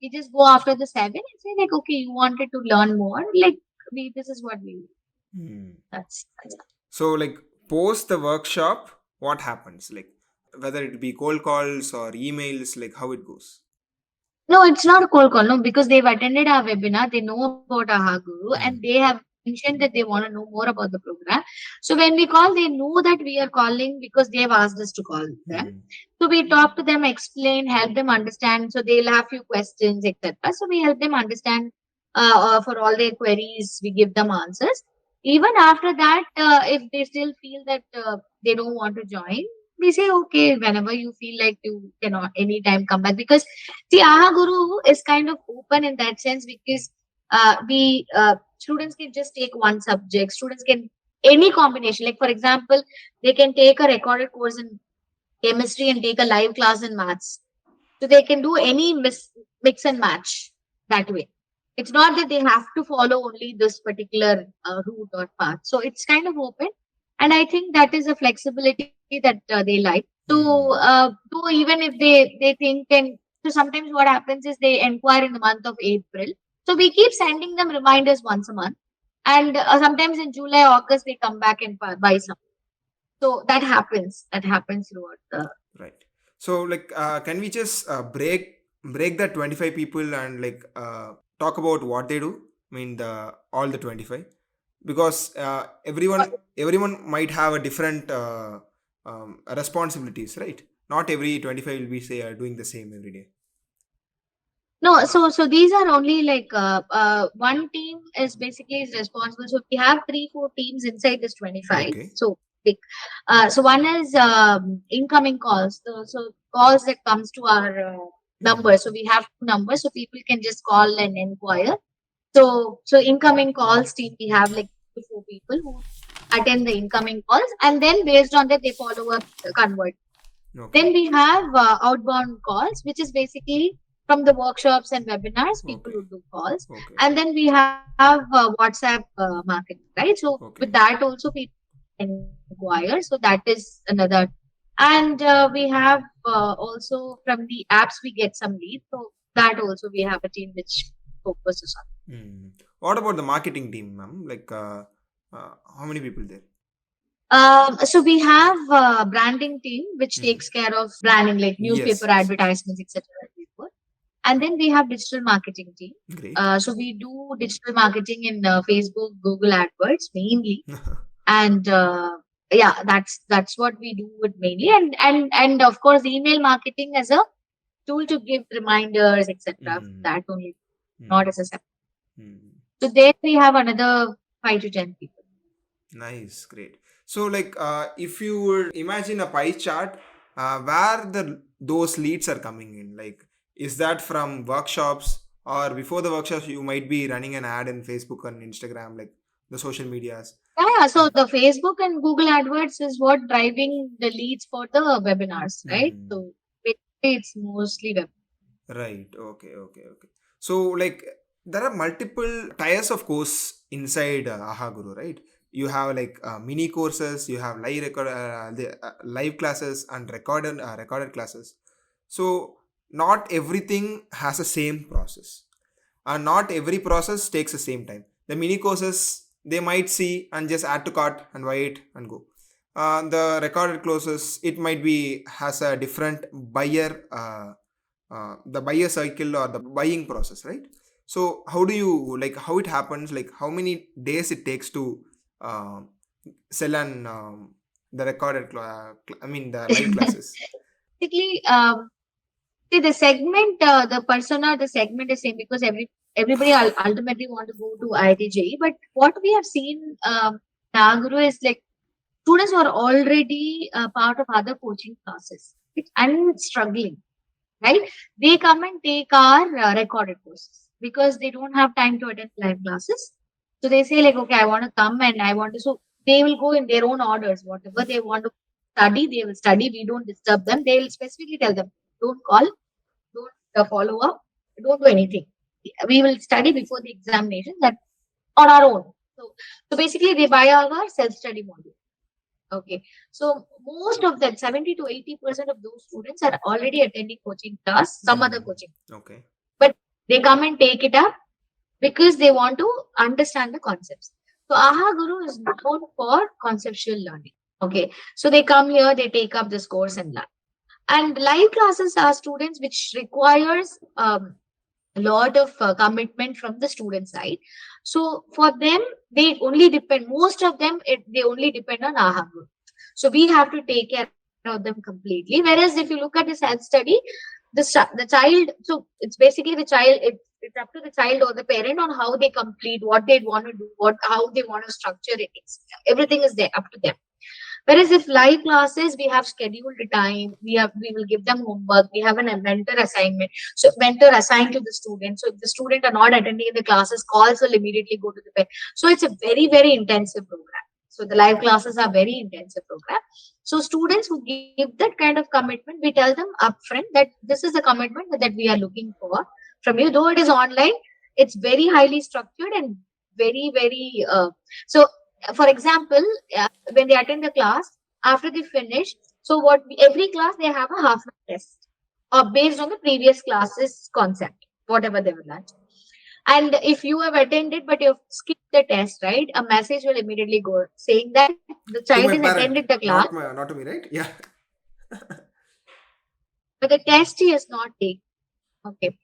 Speaker 2: We just go after the 7 and say like, okay, you wanted to learn more. Like, this is what we do. That's
Speaker 1: so like post the workshop, what happens? Like whether it be cold calls or emails, like how it goes?
Speaker 2: No, it's not a cold call. No, because they've attended our webinar, they know about ahaguru, and they have mentioned that they want to know more about the program. So when we call, they know that we are calling because they have asked us to call them. So we talk to them, explain, help them understand. So they'll have few questions, etc. So we help them understand for all their queries. We give them answers. Even after that, if they still feel that they don't want to join, we say okay. Whenever you feel like you cannot anytime come back, because see, ahaguru is kind of open in that sense, because we students can just take one subject. Students can any combination. Like for example, they can take a recorded course in chemistry and take a live class in maths. So they can do any mix and match that way. It's not that they have to follow only this particular route or path. So it's kind of open. And I think that is a flexibility that they like. So even if they think, and so sometimes what happens is they inquire in the month of April. So we keep sending them reminders once a month. And sometimes in July, August, they come back and buy some. So that happens. That happens throughout the.
Speaker 1: Right. So like, can we just break that 25 people and like talk about what they do? I mean, the all the 25, because everyone might have a different responsibilities, right? Not every 25 will be say doing the same every day.
Speaker 2: No, so these are only like one team is basically is responsible. So we have 3-4 teams inside this 25.
Speaker 1: Okay.
Speaker 2: So big. So one is incoming calls. So calls that comes to our number. So we have two numbers, so people can just call and inquire. So incoming calls team, we have like 4 people who attend the incoming calls, and then based on that they follow up, convert.
Speaker 1: Okay.
Speaker 2: Then we have outbound calls, which is basically from the workshops and webinars, people
Speaker 1: Okay.
Speaker 2: who do calls.
Speaker 1: Okay.
Speaker 2: And then we have WhatsApp marketing, right? So
Speaker 1: Okay.
Speaker 2: with that also people inquire. So that is another. And we have also from the apps we get some leads. So that also we have a team which focuses on.
Speaker 1: What about the marketing team, ma'am? Like, how many people there?
Speaker 2: So we have a branding team which takes care of branding, like
Speaker 1: Yes.
Speaker 2: newspaper advertisements, etc. And then we have digital marketing team.
Speaker 1: Great.
Speaker 2: So we do digital marketing in Facebook, Google AdWords mainly, and yeah, that's what we do it mainly, and of course email marketing as a tool to give reminders, etc. That only, not as a separate. So there we have another 5 to 10 people.
Speaker 1: Nice, great. So like, if you would imagine a pie chart, where those leads are coming in, like, is that from workshops, or before the workshops you might be running an ad in Facebook and Instagram, like the social medias?
Speaker 2: Yeah, so the Facebook and Google AdWords is what driving the leads for the webinars, right? So basically it's mostly web.
Speaker 1: Right. Okay. So like, there are multiple tiers of course inside ahaguru, right? You have like mini courses, you have live classes and recorded classes. So not everything has the same process, and not every process takes the same time. The mini courses, they might see and just add to cart and buy it and go. The recorded courses, it might be has a different buyer, the buyer cycle or the buying process, right? So how do you, like, how it happens, like how many days it takes to uh, sell an the the live classes?
Speaker 2: Basically, see the segment, the persona, the segment is same, because everybody ultimately want to go to IIT-JEE. But what we have seen, Naguru, is like students who are already part of other coaching classes and struggling, right? They come and take our recorded courses because they don't have time to attend live classes. So they say like, okay, I want to come and I want to. So they will go in their own orders, whatever they want to study, they will study. We don't disturb them. They will specifically tell them, don't call, don't follow up, don't do anything. We will study before the examination, that on our own. So basically they buy our self-study module. Okay. So most of them, 70 to 80% of those students are already attending coaching class, some other coaching.
Speaker 1: Okay.
Speaker 2: But they come and take it up because they want to understand the concepts. So ahaguru is known for conceptual learning. Okay. So they come here, they take up this course and learn. And live classes are students which requires a lot of commitment from the student side. So for them, they only depend, most of them, they only depend on ahaguru. So we have to take care of them completely. Whereas if you look at the self-study, the child, so it's basically the child, it's up to the child or the parent on how they complete, what they want to do, how they want to structure it. Everything is there up to them. Whereas if live classes, we have scheduled time, we will give them homework, we have a mentor assignment. So mentor assigned to the student. So if the student are not attending the classes, calls will immediately go to the parent. So it's a very, very intensive program. So the live classes are very intensive program. So students who give that kind of commitment, we tell them upfront that this is the commitment that we are looking for from you. Though it is online, it's very highly structured and very, very so for example, when they attend the class, after they finish, so every class they have a half an test based on the previous class's concept, whatever they will learn. And if you have attended but you've skipped the test, right, a message will immediately go saying that the child
Speaker 1: To
Speaker 2: has
Speaker 1: my
Speaker 2: attended
Speaker 1: parent,
Speaker 2: the class,
Speaker 1: not to me, right? Yeah.
Speaker 2: but the test he has not taken. Okay.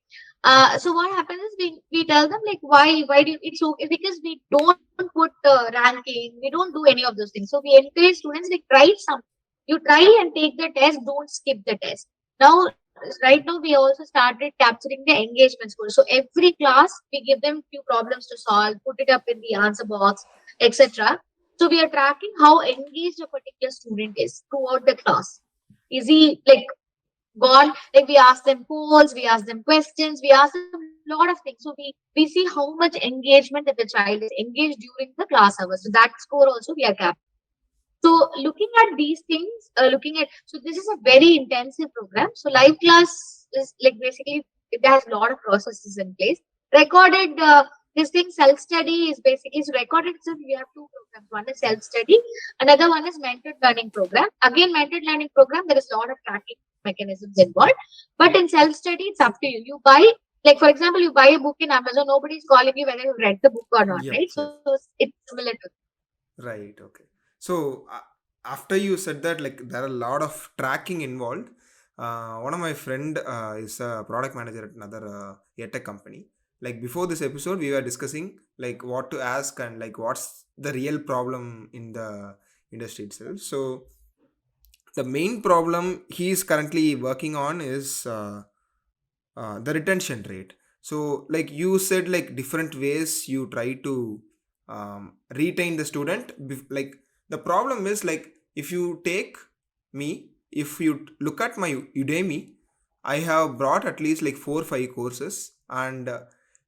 Speaker 2: So what happens is we tell them like why do it's okay because we don't put ranking, we don't do any of those things. So we encourage students like try some, you try and take the test, don't skip the test. Now right now we also started capturing the engagement score. So every class we give them few problems to solve, put it up in the answer box, etc. So we are tracking how engaged a particular student is throughout the class. Is he like gone, like we ask them polls, we ask them questions, we ask them a lot of things. So we see how much engagement that the child is engaged during the class hours. So that score also we are capturing. So looking at these things, so this is a very intensive program. So live class is like basically it has a lot of processes in place. Recorded this thing self study is basically, so recorded itself we have two programs. One is self study, another one is mentored learning program. Again, mentored learning program there is a lot of tracking mechanisms involved. But in self study, it's up to you. You buy, like for example, you buy a book in Amazon. Nobody's calling you whether you read the book or not,
Speaker 1: Yep,
Speaker 2: right?
Speaker 1: yep.
Speaker 2: So it's similar to.
Speaker 1: Right. Okay. So after you said that, like there are a lot of tracking involved. One of my friend is a product manager at another Edtech company. Like before this episode, we were discussing like what to ask and like what's the real problem in the industry itself. So the main problem he is currently working on is the retention rate. So like you said, like different ways you try to retain the student. Like the problem is like if you take me, if you look at my Udemy, I have brought at least like 4 5 courses and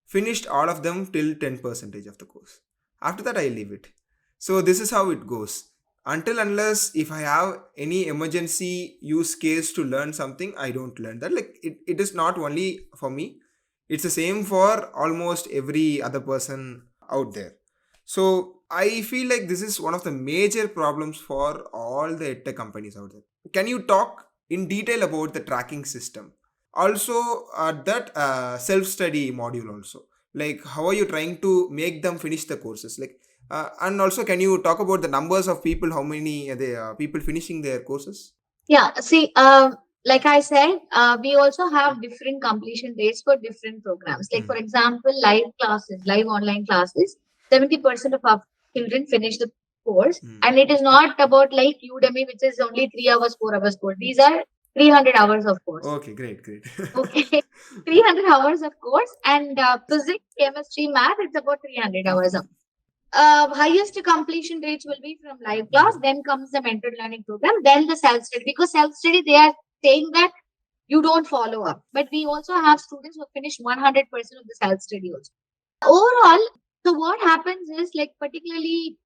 Speaker 1: finished all of them till 10% of the course. After that I leave it. So this is how it goes. Until unless if I have any emergency use case to learn something, I don't learn that. Like it is not only for me, it's the same for almost every other person out there. So I feel like this is one of the major problems for all the edtech companies out there. Can you talk in detail about the tracking system? Also that self-study module also, like how are you trying to make them finish the courses, like and also can you talk about the numbers of people, how many are they, people finishing their courses?
Speaker 2: Yeah, see, like I said, we also have different completion dates for different programs. Like, for
Speaker 1: Hmm.
Speaker 2: example, live classes, live online classes, 70% of our children finish the course.
Speaker 1: Hmm.
Speaker 2: And it is not about like Udemy, which is only 3 hours, 4 hours course. These are 300 hours of course.
Speaker 1: Okay, great, great.
Speaker 2: Okay. 300 hours of course. And physics, chemistry, math, it's about 300 hours of highest completion rates will be from live class,
Speaker 1: Hmm.
Speaker 2: then comes the mentored learning program, then the self study. Because self study, they are saying that you don't follow up. But we also have students who finish 100% of the self study also. Overall, so what happens is like, particularly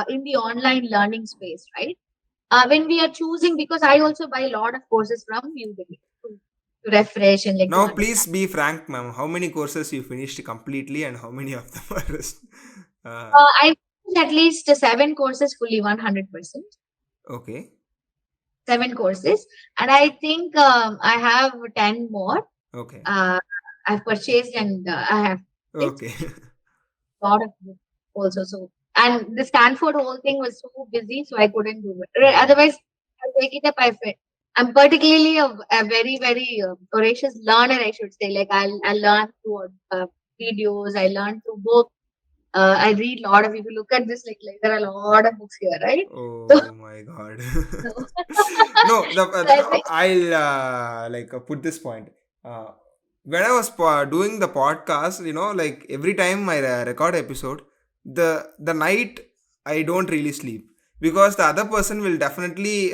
Speaker 2: in the online learning space, right? When we are choosing, because I also buy a lot of courses from Udemy to refresh and like to
Speaker 1: Now please
Speaker 2: understand.
Speaker 1: be frank, ma'am, how many courses you finished completely and how many of them are rest? uh,
Speaker 2: I finished at least 7 courses fully 100%.
Speaker 1: okay.
Speaker 2: 7 courses, and I think I have 10 more.
Speaker 1: Okay.
Speaker 2: Uh, I've purchased and I have it's
Speaker 1: Okay.
Speaker 2: a lot of books also. So, and the Stanford whole thing was so busy, so I couldn't do it.
Speaker 1: Hmm.
Speaker 2: Otherwise, I'll take it up. I fit. I'm particularly a very, very voracious learner, I should say. Like I'll learn through videos, I learn through books. I read a lot of. If you look at this, like there are a lot of books here, right? So,
Speaker 1: Oh my God.
Speaker 2: so
Speaker 1: No,
Speaker 2: I think,
Speaker 1: I'll put this point. Uh, when I was doing the podcast, like every time I record episode, the night I don't really sleep because the other person will definitely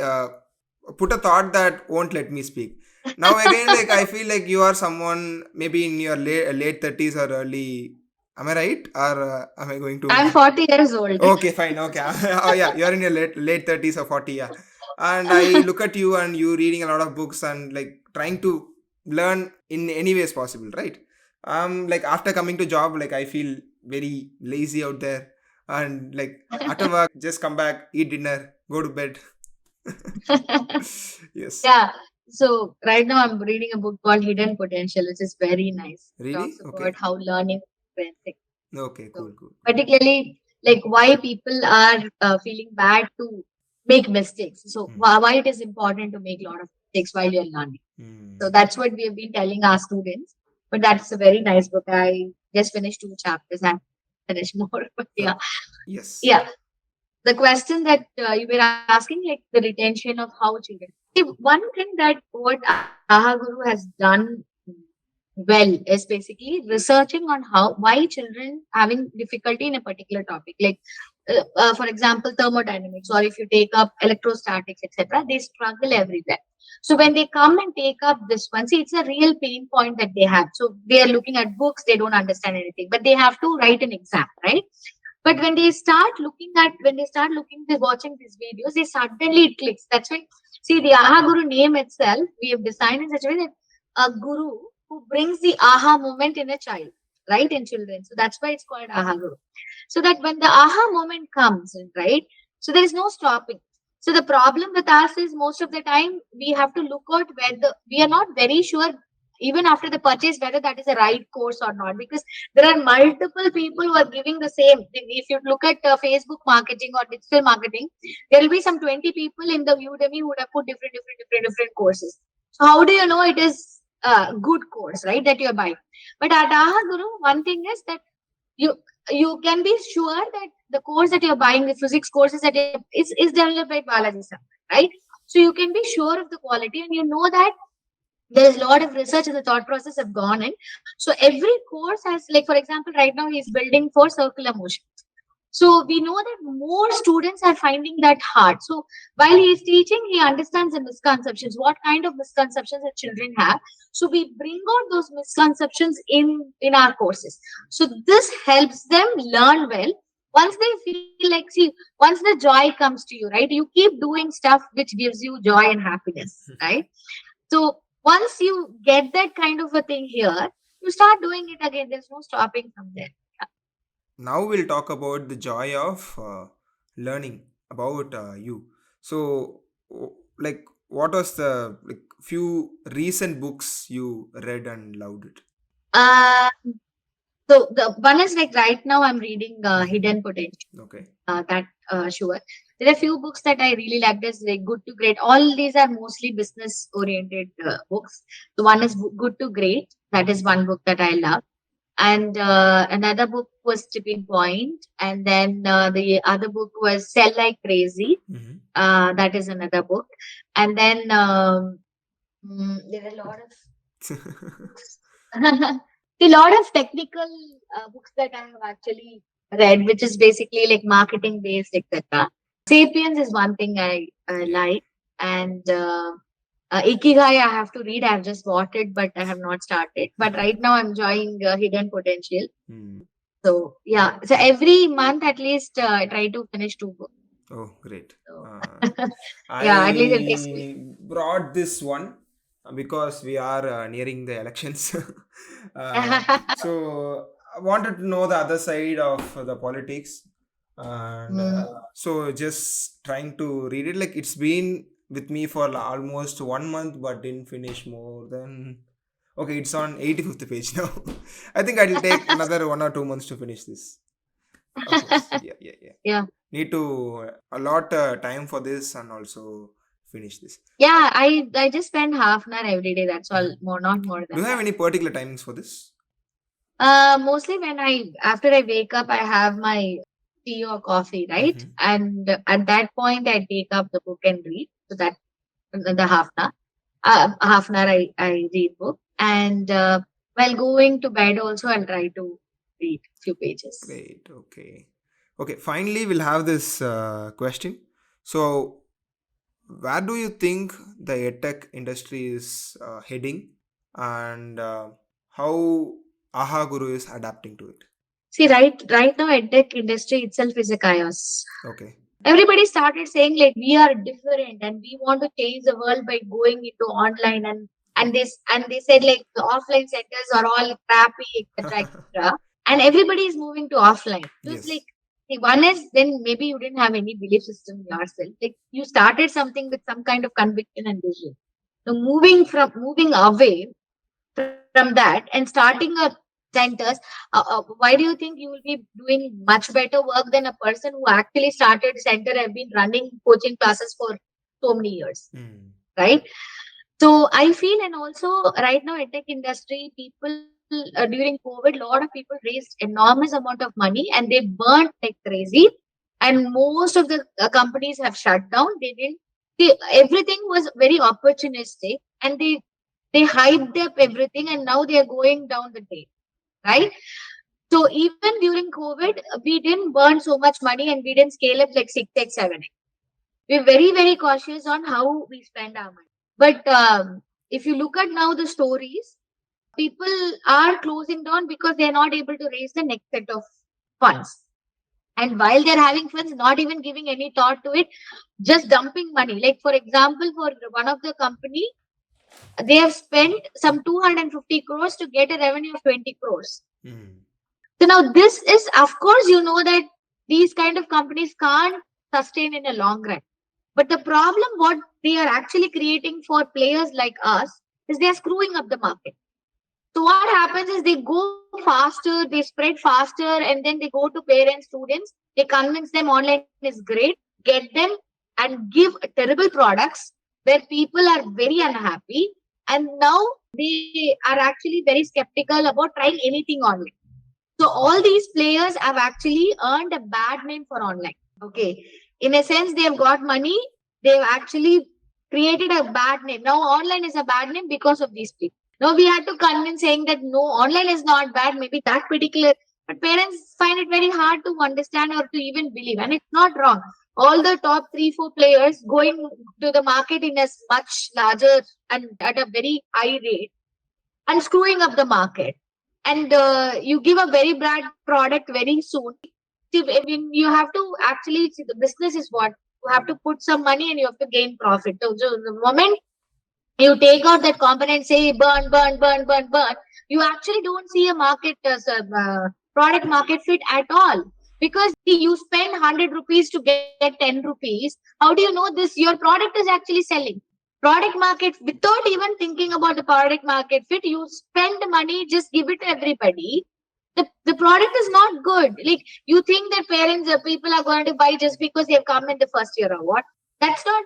Speaker 1: put a thought that won't let me speak. Now again, like I feel like you are someone maybe in your late 30s or early. Am I right, or am I going
Speaker 2: I'm
Speaker 1: to?
Speaker 2: 40 years old.
Speaker 1: Okay, fine. Okay. Oh, yeah. You're in your late 30s or 40. Yeah. And I look at you and you reading a lot of books and like trying to learn in any ways possible, right? Like after coming to job, like I feel very lazy out there. And like after work, just come back, eat dinner, go to bed. Yes.
Speaker 2: Yeah. So right now I'm reading a book called Hidden Potential, which is very nice. It
Speaker 1: Really?
Speaker 2: talks about
Speaker 1: Okay.
Speaker 2: how learning is different.
Speaker 1: Okay,
Speaker 2: So
Speaker 1: cool, cool, cool.
Speaker 2: particularly like why people are feeling bad to make mistakes. So
Speaker 1: Hmm.
Speaker 2: why it is important to make a lot of mistakes while you're learning. So
Speaker 1: Hmm.
Speaker 2: that's what we have been telling our students. But that's a very nice book. I just finished 2 chapters. I finished more. But yeah,
Speaker 1: Oh, yes.
Speaker 2: yeah. The question that you were asking, like the retention of how children. See, one thing that what Ahaguru has done well is basically researching on how why children having difficulty in a particular topic, like for example thermodynamics, or if you take up electrostatics, etc., they struggle everywhere. So when they come and take up this one, see, it's a real pain point that they have. So they are looking at books, they don't understand anything, but they have to write an exam, right? But when they start looking, they're watching these videos, they suddenly it clicks. That's why, see, the Aha Guru name itself, we have designed in such a way that a guru who brings the aha moment in a child, right, in children. So that's why it's called Aha Guru. So that when the aha moment comes in, right, so there is no stopping. So the problem with us is most of the time we have to look out whether we are not very sure even after the purchase whether that is a right course or not, because there are multiple people who are giving the same. If you look at Facebook marketing or digital marketing, there will be some 20 people in the Udemy who would have put different courses. So how do you know it is a good course, right, that you're buying? But at Aha Guru, one thing is that you you can be sure that the course that you're buying, the physics courses is developed by Balaji Sir, right? So you can be sure of the quality, and you know that there's a lot of research and the thought process have gone in. So every course has, like for example, right now he's building for circular motion. So we know that more students are finding that hard. So while he is teaching, he understands the misconceptions, what kind of misconceptions that children have. So we bring out those misconceptions in our courses. So this helps them learn well. Once they feel like, see, once the joy comes to you, right, you keep doing stuff which gives you joy and happiness, right? So once you get that kind of a thing here, you start doing it again. There's no stopping from there.
Speaker 1: Now we'll talk about the joy of learning about you. So, like, what was the like few recent books you read and loved it?
Speaker 2: Uh, so the one is like right now I'm reading
Speaker 1: Mm-hmm.
Speaker 2: Hidden Potential.
Speaker 1: Okay.
Speaker 2: That sure. There are a few books that I really like. This like Good to Great. All these are mostly business oriented books. So one is Good to Great. That is one book that I love. And another book was Tipping Point. And then the other book was Sell Like Crazy.
Speaker 1: Mm-hmm.
Speaker 2: That is another book. And then there are a lot of a lot of technical books that I have actually read, which is basically like marketing based, etc. Sapiens is one thing I
Speaker 1: Yeah.
Speaker 2: like, and Ikigai I have to read. I have just bought it, but I have not started. But right now I'm enjoying Hidden Potential.
Speaker 1: Hmm.
Speaker 2: So yeah, so every month at least I try to finish 2 books.
Speaker 1: Oh, great.
Speaker 2: So yeah, at least it takes me.
Speaker 1: I brought this one because we are nearing the elections. So I wanted to know the other side of the politics, and
Speaker 2: Mm.
Speaker 1: so just trying to read it. Like it's been with me for almost 1 month, but didn't finish more than. Okay, it's on 85th page now. I think I'll take another 1 or 2 months to finish this. Of course. Yeah, yeah, yeah.
Speaker 2: Yeah.
Speaker 1: Need to allot time for this and also finish this?
Speaker 2: Yeah, I just spend half an hour every day. That's all. Not more
Speaker 1: Do
Speaker 2: than
Speaker 1: you have
Speaker 2: that.
Speaker 1: any particular timings for this?
Speaker 2: Mostly when after I wake up, I have my tea or coffee, right?
Speaker 1: Mhm.
Speaker 2: And at that point, I take up the book and read. So that the half an hour I read book. And while going to bed also, I'll try to read few pages.
Speaker 1: Great. Okay. Okay. Finally, we'll have this question. So, where do you think the edtech industry is heading, and how Ahaguru is adapting to it?
Speaker 2: See, right now, edtech industry itself is a chaos.
Speaker 1: Okay.
Speaker 2: Everybody started saying like we are different and we want to change the world by going into online, and they said like the offline centers are all crappy, etc., etc. And everybody is moving to offline. So it's like,
Speaker 1: Yes.
Speaker 2: see, one is then maybe you didn't have any belief system yourself. Like you started something with some kind of conviction and vision. So moving away from that and starting a centers, why do you think you will be doing much better work than a person who actually started center, have been running coaching classes for so many years,
Speaker 1: Mm.
Speaker 2: right? So I feel, and also right now in tech industry, people during COVID, a lot of people raised enormous amount of money and they burnt like crazy. And most of the companies have shut down. Everything was very opportunistic, and they hyped up everything, and now they are going down the drain, right? So even during COVID, we didn't burn so much money and we didn't scale up like 6x, 7x. We're very, very cautious on how we spend our money. But if you look at now the stories, people are closing down because they're not able to raise the next set of funds. And while they're having funds, not even giving any thought to it, just dumping money. Like, for example, for one of the company, they have spent some 250 crores to get a revenue of 20 crores.
Speaker 1: Mm.
Speaker 2: So now this is, of course, you know that these kind of companies can't sustain in a long run. But the problem, what they are actually creating for players like us, is they are screwing up the market. So what happens is they go faster, they spread faster, and then they go to parents, students, they convince them online is great, get them and give terrible products where people are very unhappy. And now they are actually very skeptical about trying anything online. So all these players have actually earned a bad name for online. Okay. In a sense, they have got money. They've actually created a bad name. Now online is a bad name because of these people. Now we had to convince saying that no, online is not bad, maybe that particular, but parents find it very hard to understand or to even believe. And it's not wrong. All the top 3, 4 players going to the market in a much larger and at a very high rate and screwing up the market. And you give a very bad product very soon. See, I mean, you have to actually see the business is what you have to put some money and you have to gain profit. So the moment you take out that component, say burn, burn, burn, burn, burn, you actually don't see a market as a product market fit at all. Because see, you spend 100 rupees to get 10 rupees. How do you know this? Your product is actually selling. Product market, without even thinking about the product market fit, you spend money, just give it to everybody. The product is not good. Like you think that parents or people are going to buy just because they've come in the first year or what? That's not,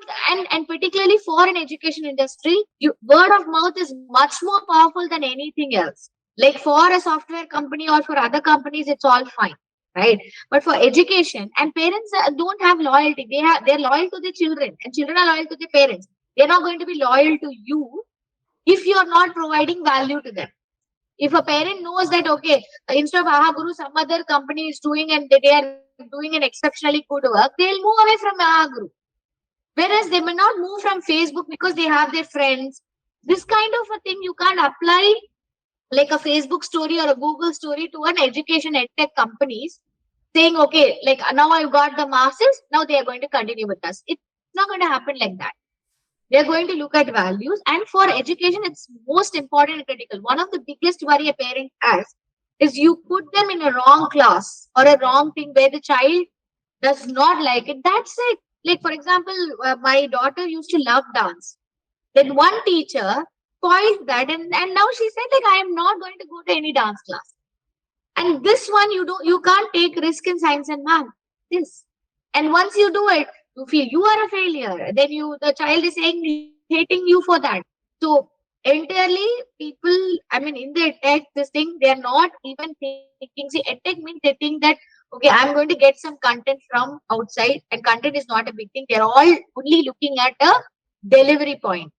Speaker 2: and particularly for an education industry, word of mouth is much more powerful than anything else. Like for a software company or for other companies, it's all fine, right? But for education, and parents don't have loyalty. They're loyal to their children, and children are loyal to their parents. They're not going to be loyal to you if you are not providing value to them. If a parent knows that okay, instead of Ahaguru, some other company is doing and they are doing an exceptionally good work, they'll move away from Ahaguru. Whereas they may not move from Facebook because they have their friends. This kind of a thing you can't apply like a Facebook story or a Google story to an education edtech companies saying, okay, like now I've got the masses, now they are going to continue with us. It's not going to happen like that. They're going to look at values. And for education, it's most important and critical. One of the biggest worry a parent has is you put them in a wrong class or a wrong thing where the child does not like it. That's it. Like, for example, my daughter used to love dance. Then one teacher spoiled that, and now she said, like, I am not going to go to any dance class. And this one, you can't take risk in science and math. This. And once you do it, you feel you are a failure. Then the child is saying, hating you for that. So entirely people, I mean, in the tech, this thing, they are not even thinking. See, edtech means they think that, okay, I'm going to get some content from outside, and content is not a big thing. They're all only looking at a delivery point.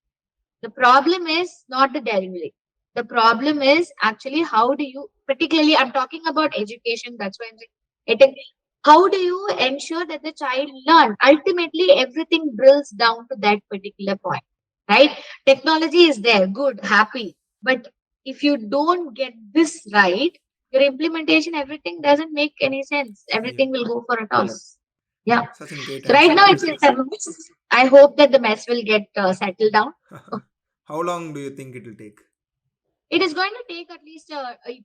Speaker 2: The problem is not the delivery. The problem is actually how do you, particularly I'm talking about education, that's why I'm saying it. How do you ensure that the child learn? Ultimately, everything drills down to that particular point, right? Technology is there, good, happy. But if you don't get this right, your implementation, everything doesn't make any sense.
Speaker 1: Yeah.
Speaker 2: Everything will go for a toss. Yeah.
Speaker 1: Such a great
Speaker 2: So right
Speaker 1: answer.
Speaker 2: now it's a mess. I hope that the mess will get settled down.
Speaker 1: How long do you think it will take?
Speaker 2: It is going to take at least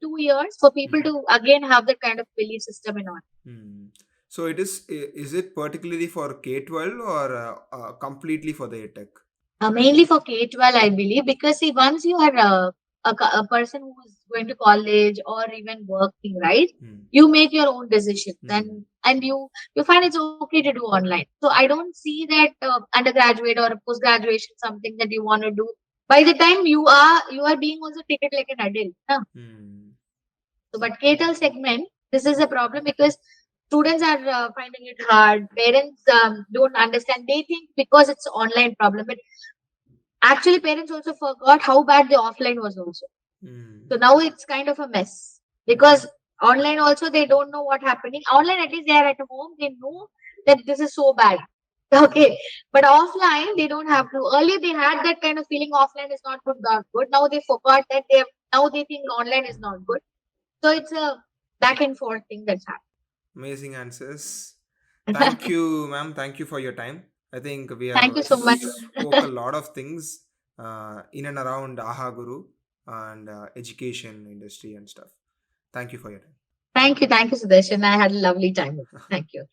Speaker 2: 2 years for people
Speaker 1: Mhm.
Speaker 2: to again have that kind of belief system and all.
Speaker 1: Hmm. So it is it particularly for K-12 or completely for the EdTech?
Speaker 2: Mainly for K-12, I believe, because see, once you are a person who is going to college or even working, right?
Speaker 1: Hmm.
Speaker 2: You make your own decisions,
Speaker 1: Hmm.
Speaker 2: and you find it's okay to do online. So I don't see that undergraduate or post graduation something that you want to do. By the time you are being also treated like an adult. Huh?
Speaker 1: Hmm.
Speaker 2: So, but K-12 segment, this is a problem because students are finding it hard. Parents don't understand. They think because it's online problem, but actually parents also forgot how bad the offline was also.
Speaker 1: Hmm.
Speaker 2: So now it's kind of a mess because online also they don't know what happening. Online at least they are at home. They know that this is so bad. Okay, but offline they don't have to. Earlier they had that kind of feeling offline is not good, not good. Now they forgot that now they think online is not good. So it's a back and forth thing that's
Speaker 1: Amazing answers. Thank
Speaker 2: happening.
Speaker 1: you, ma'am. Thank you for your time. I think we have
Speaker 2: Thank you so much.
Speaker 1: spoke a lot of things in and around Aha Guru and education industry and stuff. Thank you for your time.
Speaker 2: Thank you, Sudarshan. I had a lovely time. Thank you.